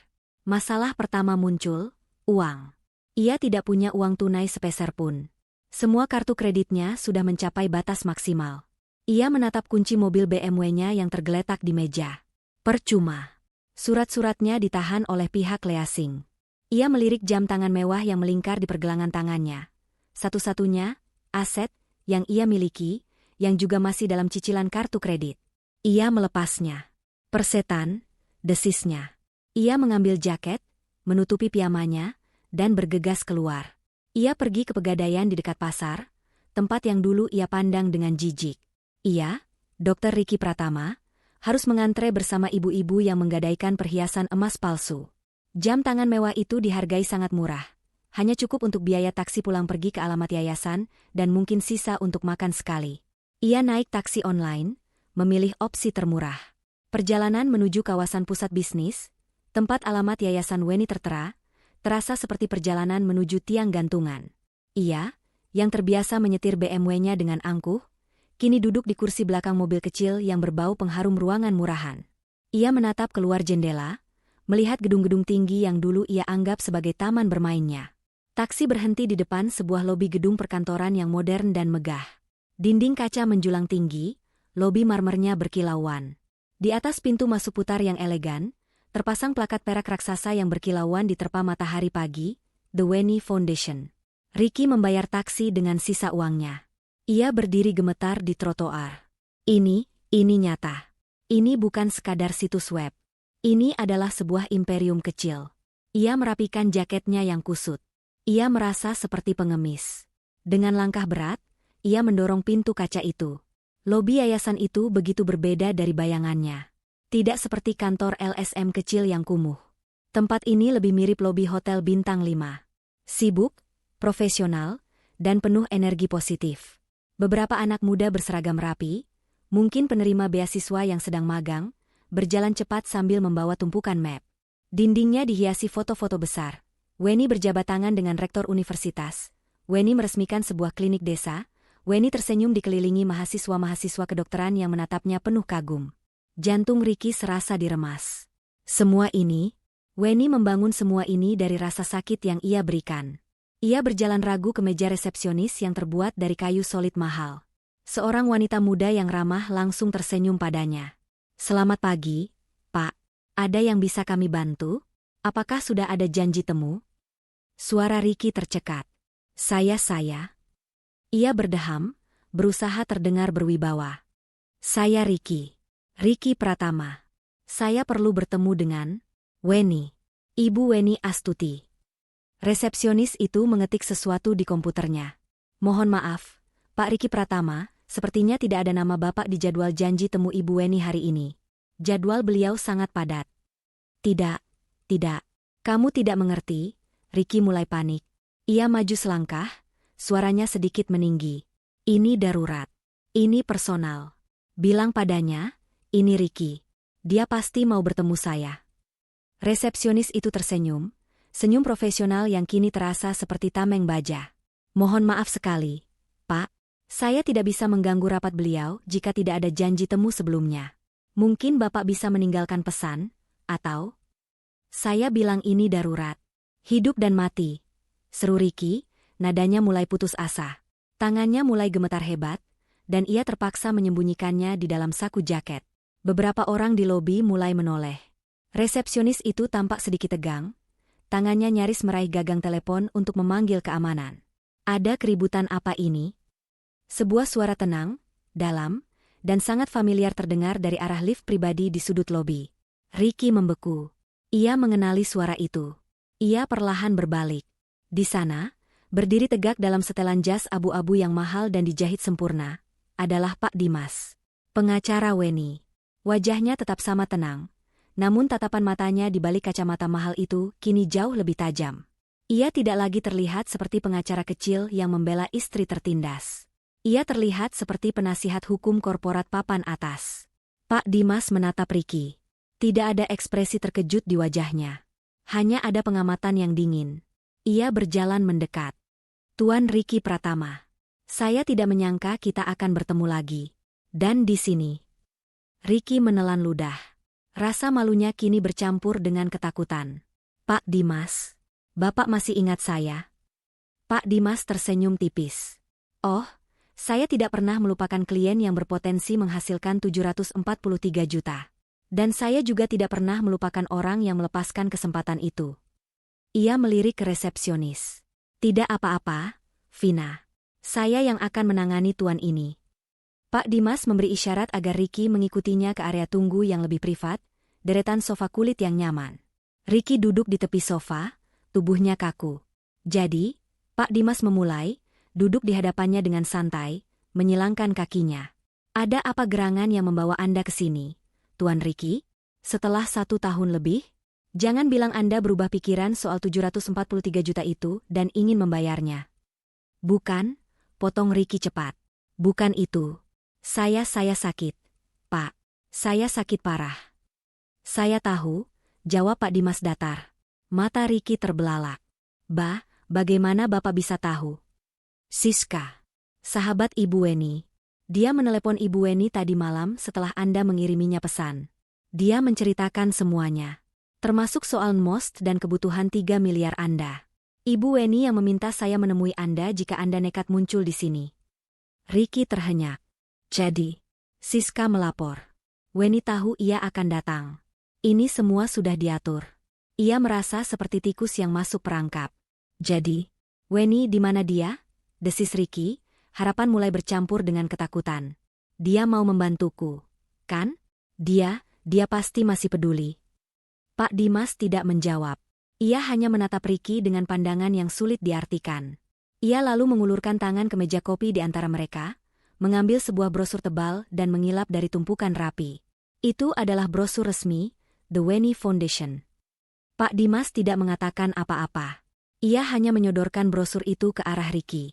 Masalah pertama muncul, uang. Ia tidak punya uang tunai sepeser pun. Semua kartu kreditnya sudah mencapai batas maksimal. Ia menatap kunci mobil BMW-nya yang tergeletak di meja. Percuma. Surat-suratnya ditahan oleh pihak leasing. Ia melirik jam tangan mewah yang melingkar di pergelangan tangannya. Satu-satunya aset yang ia miliki, yang juga masih dalam cicilan kartu kredit. Ia melepasnya. Persetan, desisnya. Ia mengambil jaket, menutupi piyamanya, dan bergegas keluar. Ia pergi ke pegadaian di dekat pasar, tempat yang dulu ia pandang dengan jijik. Ia, Dr. Ricky Pratama, harus mengantre bersama ibu-ibu yang menggadaikan perhiasan emas palsu. Jam tangan mewah itu dihargai sangat murah. Hanya cukup untuk biaya taksi pulang pergi ke alamat yayasan, dan mungkin sisa untuk makan sekali. Ia naik taksi online, memilih opsi termurah. Perjalanan menuju kawasan pusat bisnis, tempat alamat yayasan Weni tertera, terasa seperti perjalanan menuju tiang gantungan. Ia, yang terbiasa menyetir BMW-nya dengan angkuh, kini duduk di kursi belakang mobil kecil yang berbau pengharum ruangan murahan. Ia menatap keluar jendela, melihat gedung-gedung tinggi yang dulu ia anggap sebagai taman bermainnya. Taksi berhenti di depan sebuah lobi gedung perkantoran yang modern dan megah. Dinding kaca menjulang tinggi, lobi marmernya berkilauan. Di atas pintu masuk putar yang elegan, terpasang plakat perak raksasa yang berkilauan diterpa matahari pagi, The Weni Foundation. Ricky membayar taksi dengan sisa uangnya. Ia berdiri gemetar di trotoar. Ini nyata. Ini bukan sekadar situs web. Ini adalah sebuah imperium kecil. Ia merapikan jaketnya yang kusut. Ia merasa seperti pengemis. Dengan langkah berat, ia mendorong pintu kaca itu. Lobi yayasan itu begitu berbeda dari bayangannya. Tidak seperti kantor LSM kecil yang kumuh. Tempat ini lebih mirip lobi hotel bintang 5. Sibuk, profesional, dan penuh energi positif. Beberapa anak muda berseragam rapi, mungkin penerima beasiswa yang sedang magang, berjalan cepat sambil membawa tumpukan map. Dindingnya dihiasi foto-foto besar. Weni berjabat tangan dengan rektor universitas. Weni meresmikan sebuah klinik desa. Weni tersenyum dikelilingi mahasiswa-mahasiswa kedokteran yang menatapnya penuh kagum. Jantung Ricky serasa diremas. Semua ini, Weni membangun semua ini dari rasa sakit yang ia berikan. Ia berjalan ragu ke meja resepsionis yang terbuat dari kayu solid mahal. Seorang wanita muda yang ramah langsung tersenyum padanya. "Selamat pagi, Pak. Ada yang bisa kami bantu? Apakah sudah ada janji temu?" Suara Ricky tercekat. Saya. Ia berdeham, berusaha terdengar berwibawa. "Saya Ricky Pratama. Saya perlu bertemu dengan Weni. Ibu Weni Astuti." Resepsionis itu mengetik sesuatu di komputernya. "Mohon maaf, Pak Ricky Pratama, sepertinya tidak ada nama Bapak di jadwal janji temu Ibu Weni hari ini. Jadwal beliau sangat padat." Tidak. Kamu tidak mengerti." Ricky mulai panik. Ia maju selangkah, suaranya sedikit meninggi. "Ini darurat. Ini personal. Bilang padanya, ini Ricky. Dia pasti mau bertemu saya." Resepsionis itu tersenyum, senyum profesional yang kini terasa seperti tameng baja. "Mohon maaf sekali, Pak. Saya tidak bisa mengganggu rapat beliau jika tidak ada janji temu sebelumnya. Mungkin Bapak bisa meninggalkan pesan, atau..." "Saya bilang ini darurat. Hidup dan mati," seru Ricky, nadanya mulai putus asa. Tangannya mulai gemetar hebat, dan ia terpaksa menyembunyikannya di dalam saku jaket. Beberapa orang di lobi mulai menoleh. Resepsionis itu tampak sedikit tegang, tangannya nyaris meraih gagang telepon untuk memanggil keamanan. "Ada keributan apa ini?" Sebuah suara tenang, dalam, dan sangat familiar terdengar dari arah lift pribadi di sudut lobi. Ricky membeku. Ia mengenali suara itu. Ia perlahan berbalik. Di sana, berdiri tegak dalam setelan jas abu-abu yang mahal dan dijahit sempurna, adalah Pak Dimas, pengacara Weni. Wajahnya tetap sama tenang, namun tatapan matanya di balik kacamata mahal itu kini jauh lebih tajam. Ia tidak lagi terlihat seperti pengacara kecil yang membela istri tertindas. Ia terlihat seperti penasihat hukum korporat papan atas. Pak Dimas menatap Ricky. Tidak ada ekspresi terkejut di wajahnya. Hanya ada pengamatan yang dingin. Ia berjalan mendekat. Tuan Ricky Pratama, saya tidak menyangka kita akan bertemu lagi. Dan di sini. Ricky menelan ludah. Rasa malunya kini bercampur dengan ketakutan. Pak Dimas, Bapak masih ingat saya? Pak Dimas tersenyum tipis. Oh, saya tidak pernah melupakan klien yang berpotensi menghasilkan 743 juta. Dan saya juga tidak pernah melupakan orang yang melepaskan kesempatan itu. Ia melirik ke resepsionis. Tidak apa-apa, Vina. Saya yang akan menangani tuan ini. Pak Dimas memberi isyarat agar Ricky mengikutinya ke area tunggu yang lebih privat, deretan sofa kulit yang nyaman. Ricky duduk di tepi sofa, tubuhnya kaku. Jadi, Pak Dimas memulai, duduk di hadapannya dengan santai, menyilangkan kakinya. Ada apa gerangan yang membawa Anda ke sini, Tuan Ricky? Setelah 1 tahun lebih? Jangan bilang Anda berubah pikiran soal 743 juta itu dan ingin membayarnya. Bukan, potong Ricky cepat. Bukan itu. Saya sakit, Pak. Saya sakit parah. Saya tahu, jawab Pak Dimas datar. Mata Ricky terbelalak. Bagaimana Bapak bisa tahu? Siska, sahabat Ibu Weni. Dia menelepon Ibu Weni tadi malam setelah Anda mengiriminya pesan. Dia menceritakan semuanya, termasuk soal most dan kebutuhan 3 miliar Anda. Ibu Weni yang meminta saya menemui Anda jika Anda nekat muncul di sini. Ricky terhenyak. Jadi, Siska melapor. Weni tahu ia akan datang. Ini semua sudah diatur. Ia merasa seperti tikus yang masuk perangkap. Jadi, Weni di mana dia? Desis Ricky. Harapan mulai bercampur dengan ketakutan. Dia mau membantuku, kan? Dia pasti masih peduli. Pak Dimas tidak menjawab. Ia hanya menatap Ricky dengan pandangan yang sulit diartikan. Ia lalu mengulurkan tangan ke meja kopi di antara mereka, mengambil sebuah brosur tebal dan mengilap dari tumpukan rapi. Itu adalah brosur resmi, The Weni Foundation. Pak Dimas tidak mengatakan apa-apa. Ia hanya menyodorkan brosur itu ke arah Ricky.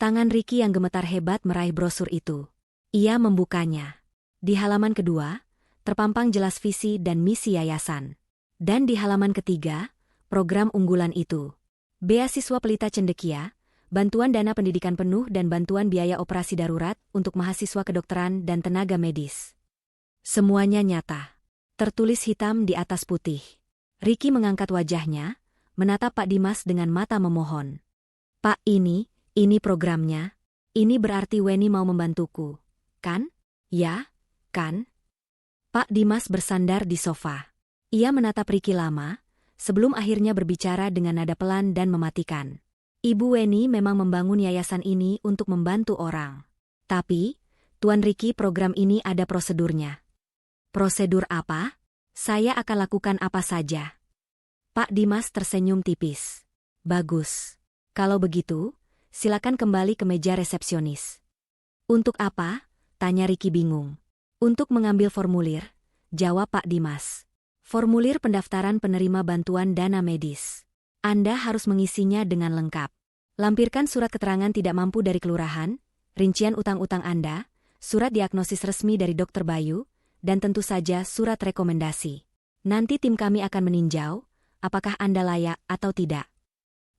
Tangan Ricky yang gemetar hebat meraih brosur itu. Ia membukanya. Di halaman kedua, terpampang jelas visi dan misi yayasan. Dan di halaman ketiga, program unggulan itu. Beasiswa Pelita Cendekia, bantuan dana pendidikan penuh dan bantuan biaya operasi darurat untuk mahasiswa kedokteran dan tenaga medis. Semuanya nyata. Tertulis hitam di atas putih. Ricky mengangkat wajahnya, menatap Pak Dimas dengan mata memohon. Pak, ini programnya. Ini berarti Weni mau membantuku, kan? Ya, kan? Pak Dimas bersandar di sofa. Ia menatap Ricky lama, sebelum akhirnya berbicara dengan nada pelan dan mematikan. Ibu Weni memang membangun yayasan ini untuk membantu orang. Tapi, Tuan Ricky, program ini ada prosedurnya. Prosedur apa? Saya akan lakukan apa saja. Pak Dimas tersenyum tipis. Bagus. Kalau begitu, silakan kembali ke meja resepsionis. Untuk apa? Tanya Ricky bingung. Untuk mengambil formulir, jawab Pak Dimas. Formulir pendaftaran penerima bantuan dana medis. Anda harus mengisinya dengan lengkap. Lampirkan surat keterangan tidak mampu dari kelurahan, rincian utang-utang Anda, surat diagnosis resmi dari Dr. Bayu, dan tentu saja surat rekomendasi. Nanti tim kami akan meninjau, apakah Anda layak atau tidak.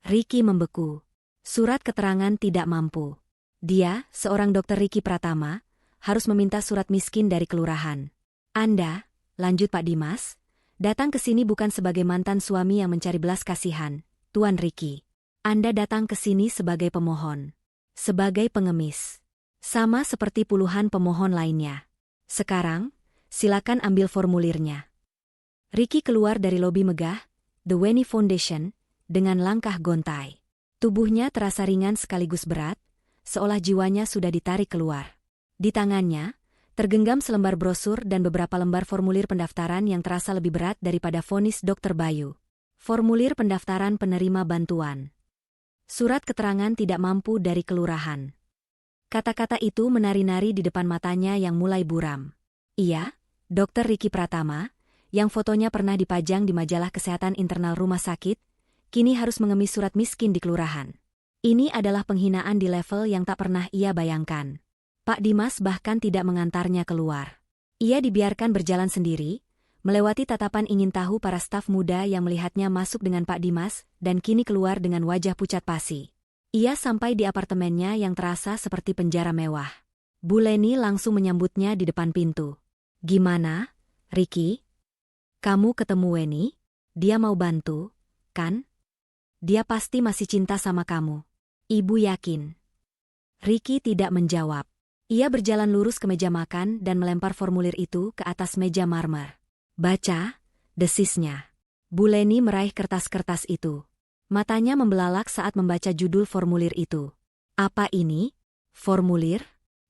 Ricky membeku. Surat keterangan tidak mampu. Dia, seorang dokter Ricky Pratama, harus meminta surat miskin dari kelurahan. Anda, lanjut Pak Dimas, datang ke sini bukan sebagai mantan suami yang mencari belas kasihan, Tuan Ricky. Anda datang ke sini sebagai pemohon. Sebagai pengemis. Sama seperti puluhan pemohon lainnya. Sekarang, silakan ambil formulirnya. Ricky keluar dari lobi megah, The Weni Foundation, dengan langkah gontai. Tubuhnya terasa ringan sekaligus berat, seolah jiwanya sudah ditarik keluar. Di tangannya, Tergenggam selembar brosur dan beberapa lembar formulir pendaftaran yang terasa lebih berat daripada vonis Dr. Bayu. Formulir pendaftaran penerima bantuan. Surat keterangan tidak mampu dari kelurahan. Kata-kata itu menari-nari di depan matanya yang mulai buram. Iya, Dr. Ricky Pratama, yang fotonya pernah dipajang di majalah kesehatan internal rumah sakit, kini harus mengemis surat miskin di kelurahan. Ini adalah penghinaan di level yang tak pernah ia bayangkan. Pak Dimas bahkan tidak mengantarnya keluar. Ia dibiarkan berjalan sendiri, melewati tatapan ingin tahu para staf muda yang melihatnya masuk dengan Pak Dimas dan kini keluar dengan wajah pucat pasi. Ia sampai di apartemennya yang terasa seperti penjara mewah. Bu Leni langsung menyambutnya di depan pintu. "Gimana, Ricky? Kamu ketemu Weni? Dia mau bantu, kan? Dia pasti masih cinta sama kamu. Ibu yakin." Ricky tidak menjawab. Ia berjalan lurus ke meja makan dan melempar formulir itu ke atas meja marmer. "Baca," desisnya. Bu Leni meraih kertas-kertas itu. Matanya membelalak saat membaca judul formulir itu. "Apa ini? Formulir?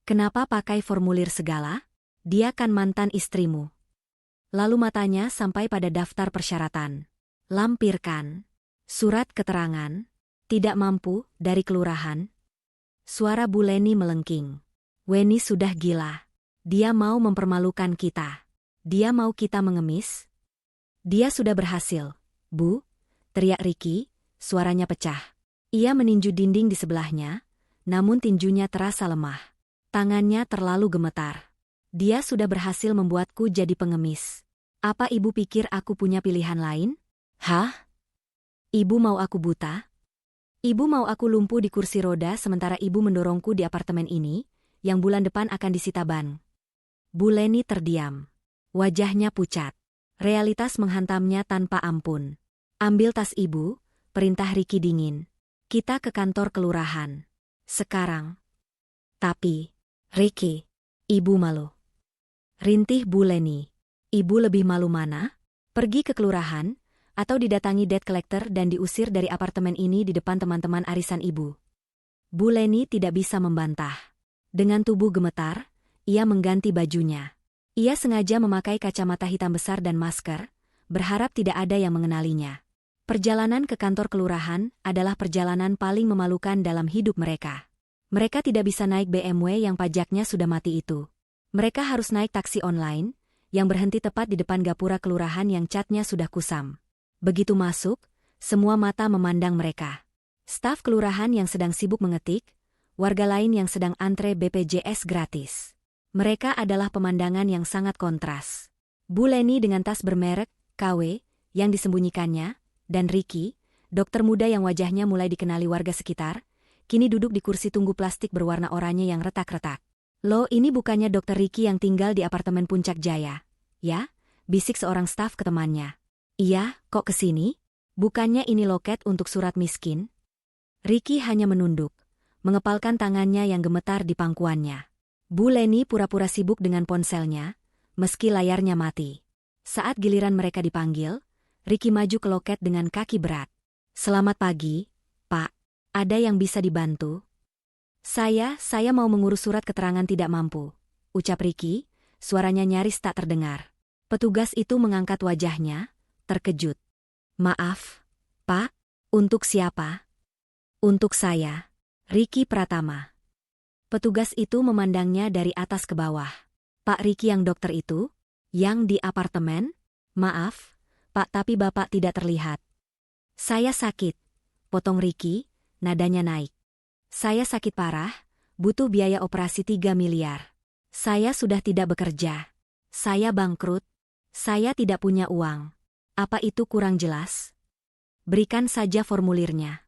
Kenapa pakai formulir segala? Dia kan mantan istrimu." Lalu matanya sampai pada daftar persyaratan. "Lampirkan surat keterangan tidak mampu dari kelurahan." Suara Bu Leni melengking. "Weni sudah gila. Dia mau mempermalukan kita. Dia mau kita mengemis. Dia sudah berhasil, Bu," teriak Ricky, suaranya pecah. Ia meninju dinding di sebelahnya, namun tinjunya terasa lemah. Tangannya terlalu gemetar. "Dia sudah berhasil membuatku jadi pengemis. Apa ibu pikir aku punya pilihan lain? Hah? Ibu mau aku buta? Ibu mau aku lumpuh di kursi roda sementara ibu mendorongku di apartemen ini, yang bulan depan akan disita bank?" Bu Leni terdiam. Wajahnya pucat. Realitas menghantamnya tanpa ampun. "Ambil tas ibu," perintah Ricky dingin. "Kita ke kantor kelurahan. Sekarang." "Tapi, Ricky, ibu malu." Rintih Bu Leni. "Ibu lebih malu mana? Pergi ke kelurahan, atau didatangi debt collector dan diusir dari apartemen ini di depan teman-teman arisan ibu?" Bu Leni tidak bisa membantah. Dengan tubuh gemetar, ia mengganti bajunya. Ia sengaja memakai kacamata hitam besar dan masker, berharap tidak ada yang mengenalinya. Perjalanan ke kantor kelurahan adalah perjalanan paling memalukan dalam hidup mereka. Mereka tidak bisa naik BMW yang pajaknya sudah mati itu. Mereka harus naik taksi online, yang berhenti tepat di depan gapura kelurahan yang catnya sudah kusam. Begitu masuk, semua mata memandang mereka. Staf kelurahan yang sedang sibuk mengetik, warga lain yang sedang antre BPJS gratis. Mereka adalah pemandangan yang sangat kontras. Bu Leni dengan tas bermerek KW yang disembunyikannya, dan Ricky, dokter muda yang wajahnya mulai dikenali warga sekitar, kini duduk di kursi tunggu plastik berwarna oranye yang retak-retak. "Loh, ini bukannya dokter Ricky yang tinggal di apartemen Puncak Jaya, ya?" bisik seorang staf ke temannya. "Iya, kok kesini? Bukannya ini loket untuk surat miskin?" Ricky hanya menunduk, mengepalkan tangannya yang gemetar di pangkuannya. Bu Leni pura-pura sibuk dengan ponselnya, meski layarnya mati. Saat giliran mereka dipanggil, Ricky maju ke loket dengan kaki berat. "Selamat pagi, Pak. Ada yang bisa dibantu?" Saya mau mengurus surat keterangan tidak mampu," ucap Ricky, suaranya nyaris tak terdengar. Petugas itu mengangkat wajahnya, terkejut. "Maaf, Pak, untuk siapa?" "Untuk saya, Ricky Pratama." Petugas itu memandangnya dari atas ke bawah. "Pak Ricky yang dokter itu? Yang di apartemen? Maaf, Pak, tapi Bapak tidak terlihat." "Saya sakit," potong Ricky, nadanya naik. "Saya sakit parah, butuh biaya operasi 3 miliar. Saya sudah tidak bekerja. Saya bangkrut. Saya tidak punya uang. Apa itu kurang jelas? Berikan saja formulirnya."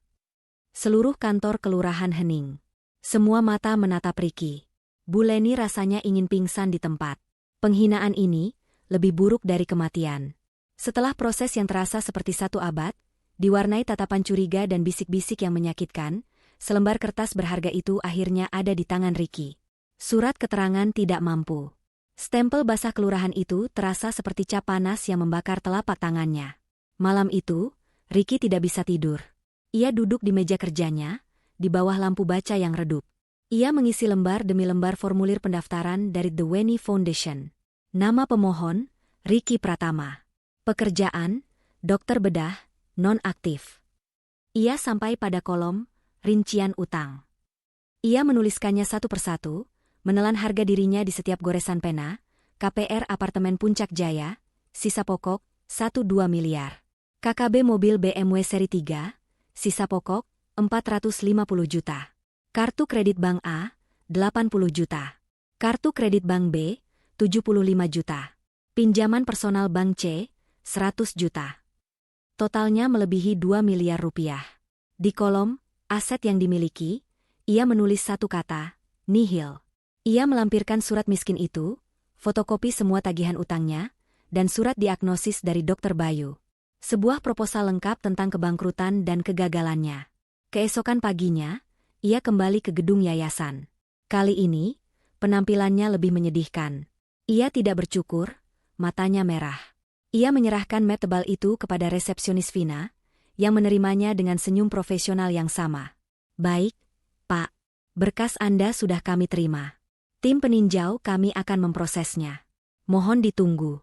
Seluruh kantor kelurahan hening. Semua mata menatap Ricky. Bu Leni rasanya ingin pingsan di tempat. Penghinaan ini lebih buruk dari kematian. Setelah proses yang terasa seperti 1 abad, diwarnai tatapan curiga dan bisik-bisik yang menyakitkan, selembar kertas berharga itu akhirnya ada di tangan Ricky. Surat keterangan tidak mampu. Stempel basah kelurahan itu terasa seperti cap panas yang membakar telapak tangannya. Malam itu, Ricky tidak bisa tidur. Ia duduk di meja kerjanya, di bawah lampu baca yang redup. Ia mengisi lembar demi lembar formulir pendaftaran dari The Weni Foundation. Nama pemohon, Ricky Pratama. Pekerjaan, dokter bedah, non-aktif. Ia sampai pada kolom, rincian utang. Ia menuliskannya satu persatu, menelan harga dirinya di setiap goresan pena, KPR apartemen Puncak Jaya, sisa pokok, 1,2 miliar. KKB mobil BMW seri 3, sisa pokok, 450 juta. Kartu kredit Bank A, 80 juta. Kartu kredit Bank B, 75 juta. Pinjaman personal Bank C, 100 juta. Totalnya melebihi 2 miliar rupiah. Di kolom, aset yang dimiliki, ia menulis satu kata, nihil. Ia melampirkan surat miskin itu, fotokopi semua tagihan utangnya, dan surat diagnosis dari Dr. Bayu. Sebuah proposal lengkap tentang kebangkrutan dan kegagalannya. Keesokan paginya, ia kembali ke gedung yayasan. Kali ini, penampilannya lebih menyedihkan. Ia tidak bercukur, matanya merah. Ia menyerahkan map tebal itu kepada resepsionis Vina, yang menerimanya dengan senyum profesional yang sama. Baik, Pak. Berkas Anda sudah kami terima. Tim peninjau kami akan memprosesnya. Mohon ditunggu.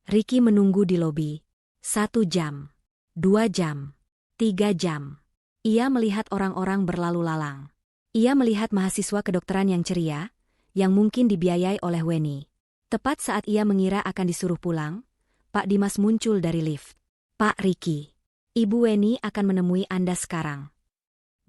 Ricky menunggu di lobi. 1 jam. 2 jam. 3 jam. Ia melihat orang-orang berlalu lalang. Ia melihat mahasiswa kedokteran yang ceria, yang mungkin dibiayai oleh Weni. Tepat saat ia mengira akan disuruh pulang, Pak Dimas muncul dari lift. Pak Ricky, Ibu Weni akan menemui Anda sekarang.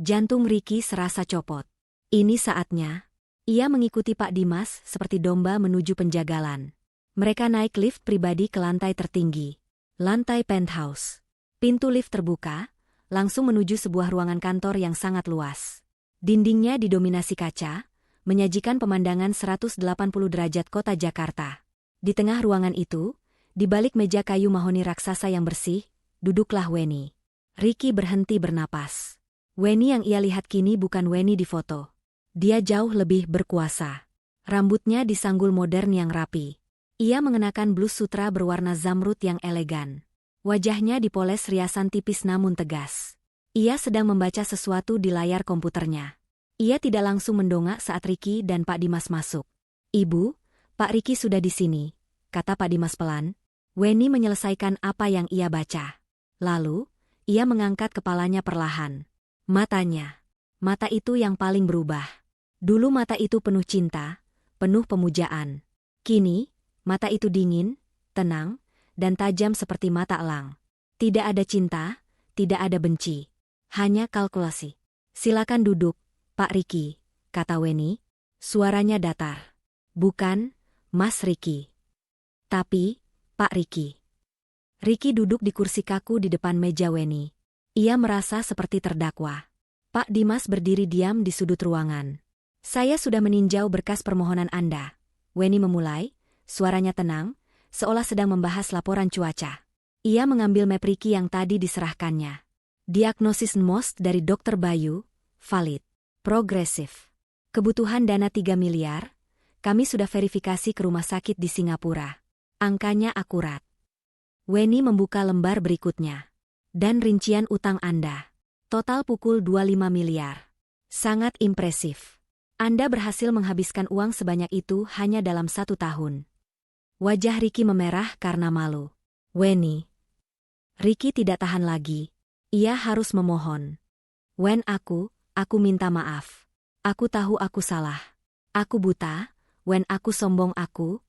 Jantung Ricky serasa copot. Ini saatnya. Ia mengikuti Pak Dimas seperti domba menuju penjagalan. Mereka naik lift pribadi ke lantai tertinggi. Lantai penthouse. Pintu lift terbuka, langsung menuju sebuah ruangan kantor yang sangat luas. Dindingnya didominasi kaca, menyajikan pemandangan 180 derajat kota Jakarta. Di tengah ruangan itu, di balik meja kayu mahoni raksasa yang bersih, duduklah Weni. Ricky berhenti bernapas. Weni yang ia lihat kini bukan Weni di foto. Dia jauh lebih berkuasa. Rambutnya disanggul modern yang rapi. Ia mengenakan blus sutra berwarna zamrud yang elegan. Wajahnya dipoles riasan tipis namun tegas. Ia sedang membaca sesuatu di layar komputernya. Ia tidak langsung mendongak saat Ricky dan Pak Dimas masuk. Ibu, Pak Ricky sudah di sini, kata Pak Dimas pelan. Weni menyelesaikan apa yang ia baca. Lalu, ia mengangkat kepalanya perlahan. Mata itu yang paling berubah. Dulu mata itu penuh cinta, penuh pemujaan. Kini, mata itu dingin, tenang, dan tajam seperti mata elang. Tidak ada cinta, tidak ada benci. Hanya kalkulasi. Silakan duduk, Pak Ricky, kata Weni. Suaranya datar. Bukan, Mas Ricky. Tapi, Pak Ricky. Ricky duduk di kursi kaku di depan meja Weni. Ia merasa seperti terdakwa. Pak Dimas berdiri diam di sudut ruangan. Saya sudah meninjau berkas permohonan Anda. Weni memulai, suaranya tenang, seolah sedang membahas laporan cuaca. Ia mengambil map Ricky yang tadi diserahkannya. Diagnosis NMOS dari Dr. Bayu, valid, progresif. Kebutuhan dana 3 miliar, kami sudah verifikasi ke rumah sakit di Singapura. Angkanya akurat. Weni membuka lembar berikutnya. Dan rincian utang Anda. Total pukul 25 miliar. Sangat impresif. Anda berhasil menghabiskan uang sebanyak itu hanya dalam 1 tahun. Wajah Ricky memerah karena malu. Weni. Ricky tidak tahan lagi. Ia harus memohon. Wen aku minta maaf. Aku tahu aku salah. Aku buta, Wen aku sombong aku.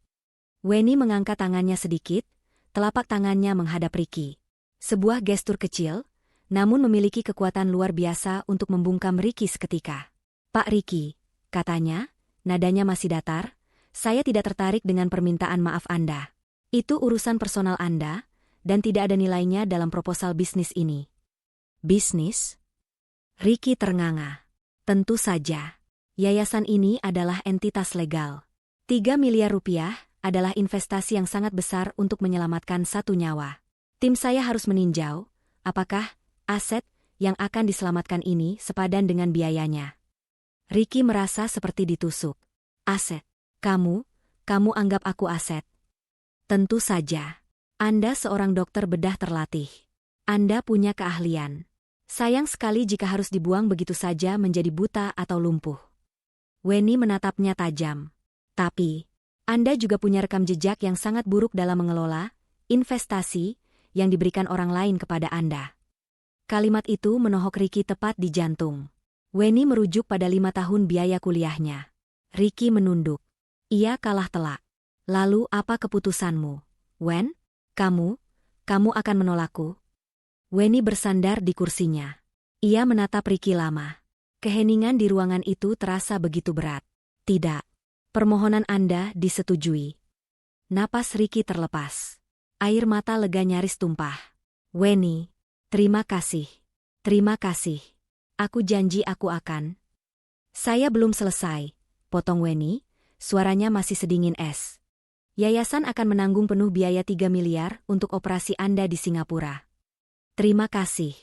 Weni mengangkat tangannya sedikit, telapak tangannya menghadap Ricky. Sebuah gestur kecil, namun memiliki kekuatan luar biasa untuk membungkam Ricky seketika. Pak Ricky, katanya, nadanya masih datar. Saya tidak tertarik dengan permintaan maaf Anda. Itu urusan personal Anda, dan tidak ada nilainya dalam proposal bisnis ini. Bisnis? Ricky ternganga. Tentu saja. Yayasan ini adalah entitas legal. 3 miliar rupiah adalah investasi yang sangat besar untuk menyelamatkan 1 nyawa. Tim saya harus meninjau, apakah aset yang akan diselamatkan ini sepadan dengan biayanya. Ricky merasa seperti ditusuk. Aset. Kamu anggap aku aset. Tentu saja. Anda seorang dokter bedah terlatih. Anda punya keahlian. Sayang sekali jika harus dibuang begitu saja menjadi buta atau lumpuh. Weni menatapnya tajam. Tapi, Anda juga punya rekam jejak yang sangat buruk dalam mengelola investasi yang diberikan orang lain kepada Anda. Kalimat itu menohok Ricky tepat di jantung. Weni merujuk pada 5 tahun biaya kuliahnya. Ricky menunduk. Ia kalah telak. Lalu apa keputusanmu, Wen? Kamu akan menolakku? Weni bersandar di kursinya. Ia menatap Ricky lama. Keheningan di ruangan itu terasa begitu berat. Tidak. Permohonan Anda disetujui. Napas Ricky terlepas. Air mata lega nyaris tumpah. Weni, terima kasih. Terima kasih. Aku janji aku akan. Saya belum selesai, potong Weni, suaranya masih sedingin es. Yayasan akan menanggung penuh biaya 3 miliar untuk operasi Anda di Singapura. Terima kasih,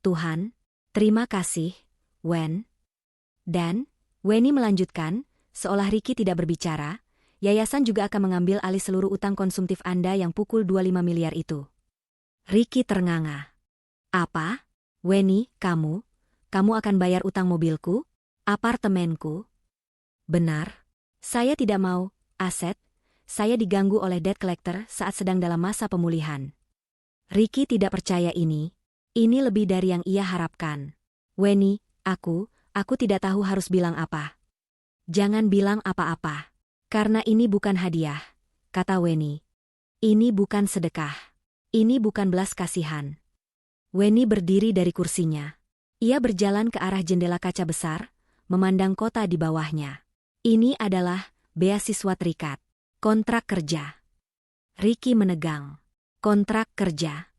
Tuhan. Terima kasih, Wen. Dan, Weni melanjutkan, seolah Ricky tidak berbicara, yayasan juga akan mengambil alih seluruh utang konsumtif Anda yang pukul 25 miliar itu. Ricky ternganga. Apa? Weni, kamu akan bayar utang mobilku? Apartemenku? Benar. Saya tidak mau, aset. Saya diganggu oleh debt collector saat sedang dalam masa pemulihan. Ricky tidak percaya ini. Ini lebih dari yang ia harapkan. Weni, aku tidak tahu harus bilang apa. Jangan bilang apa-apa. Karena ini bukan hadiah, kata Weni. Ini bukan sedekah. Ini bukan belas kasihan. Weni berdiri dari kursinya. Ia berjalan ke arah jendela kaca besar, memandang kota di bawahnya. Ini adalah beasiswa terikat. Kontrak kerja. Ricky menegang. Kontrak kerja.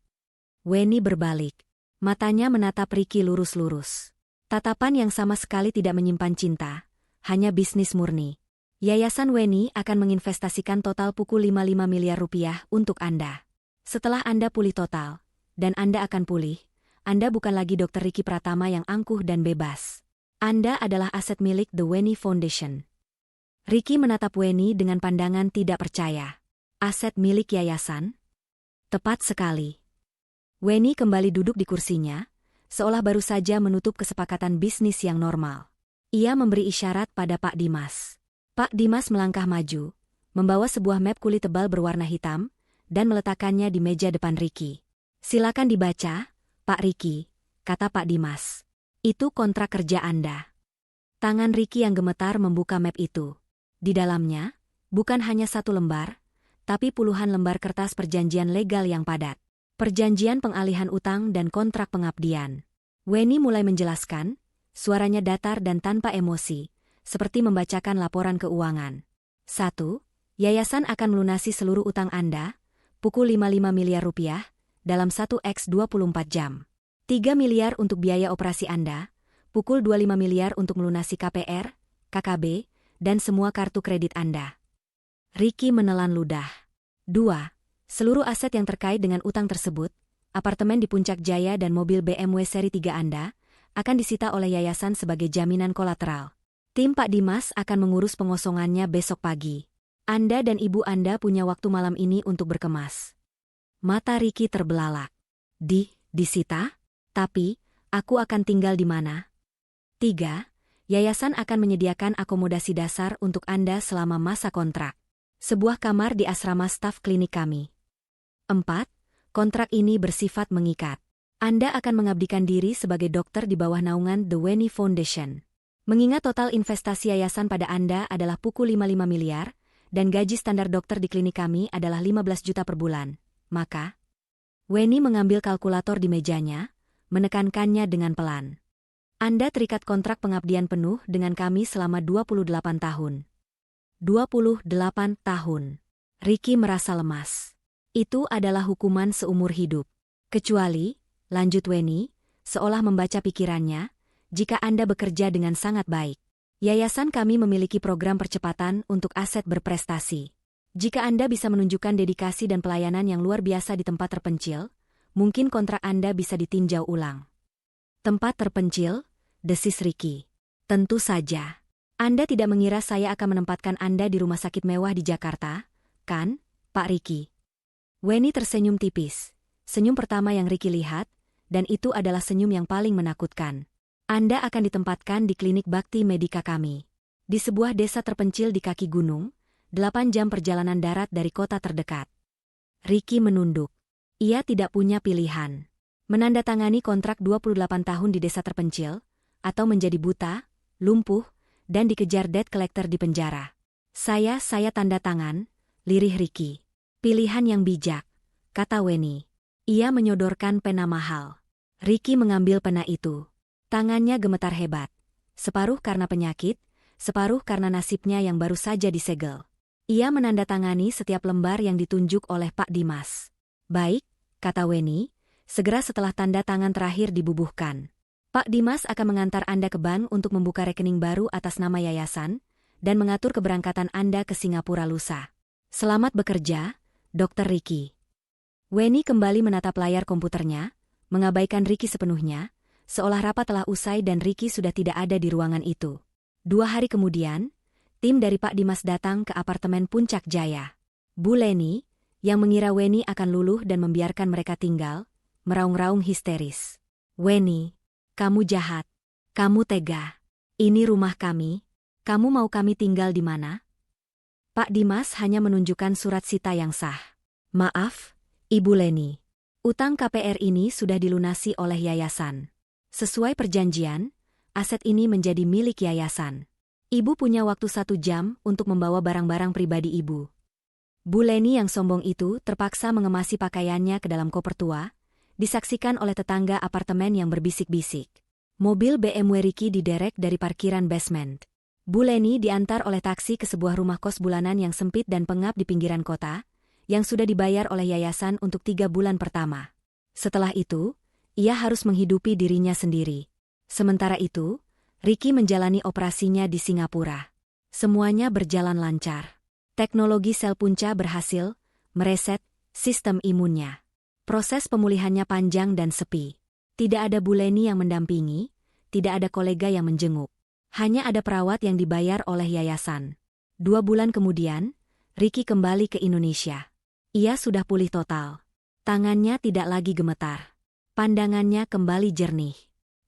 Weni berbalik. Matanya menatap Ricky lurus-lurus. Tatapan yang sama sekali tidak menyimpan cinta, hanya bisnis murni. Yayasan Weni akan menginvestasikan total pukul 55 miliar rupiah untuk Anda. Setelah Anda pulih total, dan Anda akan pulih, Anda bukan lagi Dr. Ricky Pratama yang angkuh dan bebas. Anda adalah aset milik The Weni Foundation. Ricky menatap Weni dengan pandangan tidak percaya. Aset milik yayasan? Tepat sekali. Weni kembali duduk di kursinya, seolah baru saja menutup kesepakatan bisnis yang normal. Ia memberi isyarat pada Pak Dimas. Pak Dimas melangkah maju, membawa sebuah map kulit tebal berwarna hitam, dan meletakkannya di meja depan Ricky. Silakan dibaca, Pak Ricky, kata Pak Dimas. Itu kontrak kerja Anda. Tangan Ricky yang gemetar membuka map itu. Di dalamnya, bukan hanya satu lembar, tapi puluhan lembar kertas perjanjian legal yang padat. Perjanjian pengalihan utang dan kontrak pengabdian. Weni mulai menjelaskan, suaranya datar dan tanpa emosi, seperti membacakan laporan keuangan. 1. Yayasan akan melunasi seluruh utang Anda, pukul 55 miliar rupiah, dalam 1x 24 jam. 3 miliar untuk biaya operasi Anda, pukul 25 miliar untuk melunasi KPR, KKB, dan semua kartu kredit Anda. Ricky menelan ludah. 2. Seluruh aset yang terkait dengan utang tersebut, apartemen di Puncak Jaya dan mobil BMW seri 3 Anda, akan disita oleh yayasan sebagai jaminan kolateral. Tim Pak Dimas akan mengurus pengosongannya besok pagi. Anda dan ibu Anda punya waktu malam ini untuk berkemas. Mata Ricky terbelalak. Disita? Tapi, aku akan tinggal di mana? 3. Yayasan akan menyediakan akomodasi dasar untuk Anda selama masa kontrak. Sebuah kamar di asrama staf klinik kami. 4. Kontrak ini bersifat mengikat. Anda akan mengabdikan diri sebagai dokter di bawah naungan The Weni Foundation. Mengingat total investasi yayasan pada Anda adalah pukul 55 miliar, dan gaji standar dokter di klinik kami adalah 15 juta per bulan, maka Weni mengambil kalkulator di mejanya, menekankannya dengan pelan. Anda terikat kontrak pengabdian penuh dengan kami selama 28 tahun. 28 tahun. Ricky merasa lemas. Itu adalah hukuman seumur hidup. Kecuali, lanjut Weni, seolah membaca pikirannya, jika Anda bekerja dengan sangat baik. Yayasan kami memiliki program percepatan untuk aset berprestasi. Jika Anda bisa menunjukkan dedikasi dan pelayanan yang luar biasa di tempat terpencil, mungkin kontrak Anda bisa ditinjau ulang. Tempat terpencil? Desis Ricky. Tentu saja. Anda tidak mengira saya akan menempatkan Anda di rumah sakit mewah di Jakarta, kan, Pak Ricky? Weni tersenyum tipis. Senyum pertama yang Ricky lihat, dan itu adalah senyum yang paling menakutkan. Anda akan ditempatkan di klinik bakti medika kami. Di sebuah desa terpencil di kaki gunung, 8 jam perjalanan darat dari kota terdekat. Ricky menunduk. Ia tidak punya pilihan. Menandatangani kontrak 28 tahun di desa terpencil, atau menjadi buta, lumpuh, dan dikejar debt collector di penjara. Saya tanda tangan, lirih Ricky. Pilihan yang bijak, kata Weni. Ia menyodorkan pena mahal. Ricky mengambil pena itu. Tangannya gemetar hebat. Separuh karena penyakit, separuh karena nasibnya yang baru saja disegel. Ia menandatangani setiap lembar yang ditunjuk oleh Pak Dimas. Baik, kata Weni, segera setelah tanda tangan terakhir dibubuhkan. Pak Dimas akan mengantar Anda ke bank untuk membuka rekening baru atas nama yayasan, dan mengatur keberangkatan Anda ke Singapura lusa. Selamat bekerja, Dr. Ricky. Weni kembali menatap layar komputernya, mengabaikan Ricky sepenuhnya, seolah rapat telah usai dan Ricky sudah tidak ada di ruangan itu. 2 hari kemudian, tim dari Pak Dimas datang ke apartemen Puncak Jaya. Bu Leni, yang mengira Weni akan luluh dan membiarkan mereka tinggal, meraung-raung histeris. Weni, kamu jahat. Kamu tega. Ini rumah kami. Kamu mau kami tinggal di mana? Pak Dimas hanya menunjukkan surat sita yang sah. Maaf, Ibu Leni. Utang KPR ini sudah dilunasi oleh yayasan. Sesuai perjanjian, aset ini menjadi milik yayasan. Ibu punya waktu 1 jam untuk membawa barang-barang pribadi Ibu. Bu Leni yang sombong itu terpaksa mengemasi pakaiannya ke dalam koper tua, disaksikan oleh tetangga apartemen yang berbisik-bisik. Mobil BMW Ricky diderek dari parkiran basement. Bu Leni diantar oleh taksi ke sebuah rumah kos bulanan yang sempit dan pengap di pinggiran kota, yang sudah dibayar oleh yayasan untuk 3 bulan pertama. Setelah itu, ia harus menghidupi dirinya sendiri. Sementara itu, Ricky menjalani operasinya di Singapura. Semuanya berjalan lancar. Teknologi sel punca berhasil mereset sistem imunnya. Proses pemulihannya panjang dan sepi. Tidak ada Bu Leni yang mendampingi, tidak ada kolega yang menjenguk. Hanya ada perawat yang dibayar oleh yayasan. 2 bulan kemudian, Ricky kembali ke Indonesia. Ia sudah pulih total. Tangannya tidak lagi gemetar. Pandangannya kembali jernih.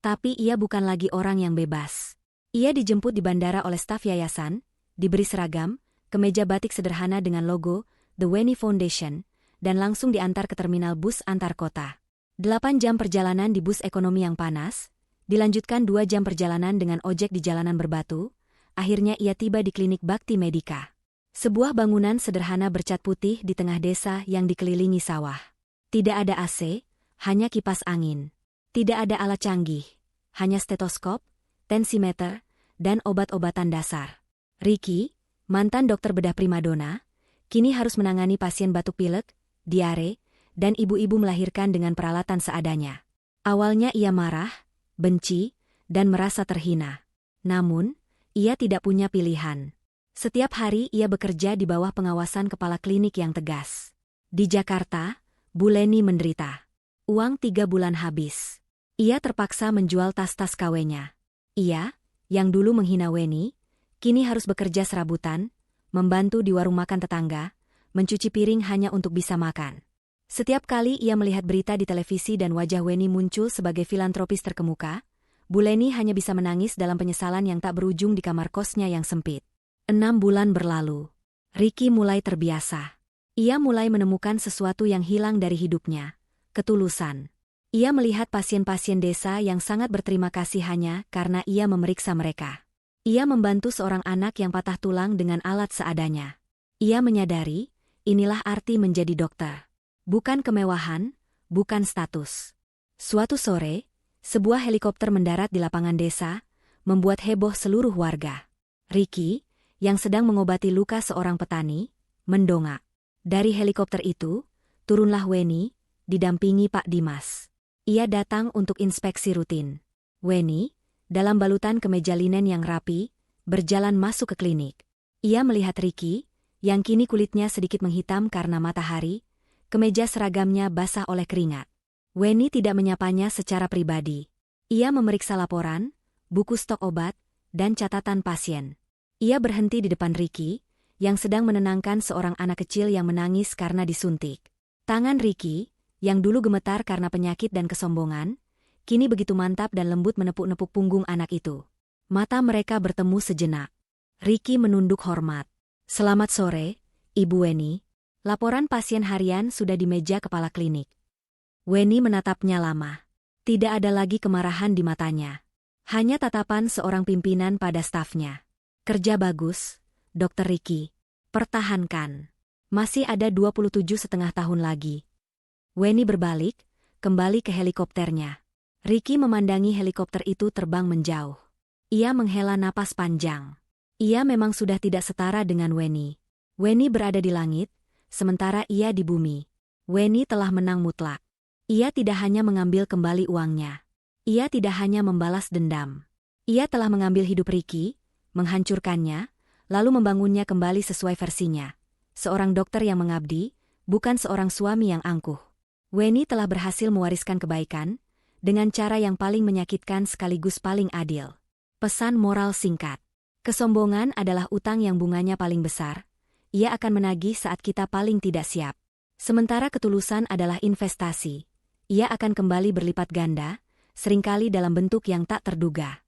Tapi ia bukan lagi orang yang bebas. Ia dijemput di bandara oleh staf yayasan, diberi seragam, kemeja batik sederhana dengan logo The Weni Foundation, dan langsung diantar ke terminal bus antar kota. 8 jam perjalanan di bus ekonomi yang panas, dilanjutkan 2 jam perjalanan dengan ojek di jalanan berbatu, akhirnya ia tiba di klinik Bakti Medika. Sebuah bangunan sederhana bercat putih di tengah desa yang dikelilingi sawah. Tidak ada AC, hanya kipas angin. Tidak ada alat canggih, hanya stetoskop, tensimeter, dan obat-obatan dasar. Ricky, mantan dokter bedah primadona, kini harus menangani pasien batuk pilek, diare, dan ibu-ibu melahirkan dengan peralatan seadanya. Awalnya ia marah, benci, dan merasa terhina. Namun, ia tidak punya pilihan. Setiap hari ia bekerja di bawah pengawasan kepala klinik yang tegas. Di Jakarta, Bu Leni menderita. Uang 3 bulan habis. Ia terpaksa menjual tas-tas KW-nya. Ia, yang dulu menghina Weni, kini harus bekerja serabutan, membantu di warung makan tetangga, mencuci piring hanya untuk bisa makan. Setiap kali ia melihat berita di televisi dan wajah Weni muncul sebagai filantropis terkemuka, Bu Leni hanya bisa menangis dalam penyesalan yang tak berujung di kamar kosnya yang sempit. 6 bulan berlalu. Ricky mulai terbiasa. Ia mulai menemukan sesuatu yang hilang dari hidupnya, ketulusan. Ia melihat pasien-pasien desa yang sangat berterima kasih hanya karena ia memeriksa mereka. Ia membantu seorang anak yang patah tulang dengan alat seadanya. Ia menyadari, inilah arti menjadi dokter. Bukan kemewahan, bukan status. Suatu sore, sebuah helikopter mendarat di lapangan desa, membuat heboh seluruh warga. Ricky, yang sedang mengobati luka seorang petani, mendongak. Dari helikopter itu, turunlah Weni, didampingi Pak Dimas. Ia datang untuk inspeksi rutin. Weni, dalam balutan kemeja linen yang rapi, berjalan masuk ke klinik. Ia melihat Ricky, yang kini kulitnya sedikit menghitam karena matahari, kemeja seragamnya basah oleh keringat. Weni tidak menyapanya secara pribadi. Ia memeriksa laporan, buku stok obat, dan catatan pasien. Ia berhenti di depan Ricky, yang sedang menenangkan seorang anak kecil yang menangis karena disuntik. Tangan Ricky, yang dulu gemetar karena penyakit dan kesombongan, kini begitu mantap dan lembut menepuk-nepuk punggung anak itu. Mata mereka bertemu sejenak. Ricky menunduk hormat. Selamat sore, Ibu Weni. Laporan pasien harian sudah di meja kepala klinik. Weni menatapnya lama. Tidak ada lagi kemarahan di matanya. Hanya tatapan seorang pimpinan pada stafnya. Kerja bagus, Dr. Ricky. Pertahankan. Masih ada 27,5 tahun lagi. Weni berbalik, kembali ke helikopternya. Ricky memandangi helikopter itu terbang menjauh. Ia menghela napas panjang. Ia memang sudah tidak setara dengan Weni. Weni berada di langit, sementara ia di bumi. Weni telah menang mutlak. Ia tidak hanya mengambil kembali uangnya. Ia tidak hanya membalas dendam. Ia telah mengambil hidup Ricky, menghancurkannya, lalu membangunnya kembali sesuai versinya. Seorang dokter yang mengabdi, bukan seorang suami yang angkuh. Weni telah berhasil mewariskan kebaikan, dengan cara yang paling menyakitkan sekaligus paling adil. Pesan moral singkat. Kesombongan adalah utang yang bunganya paling besar. Ia akan menagih saat kita paling tidak siap. Sementara ketulusan adalah investasi. Ia akan kembali berlipat ganda, seringkali dalam bentuk yang tak terduga.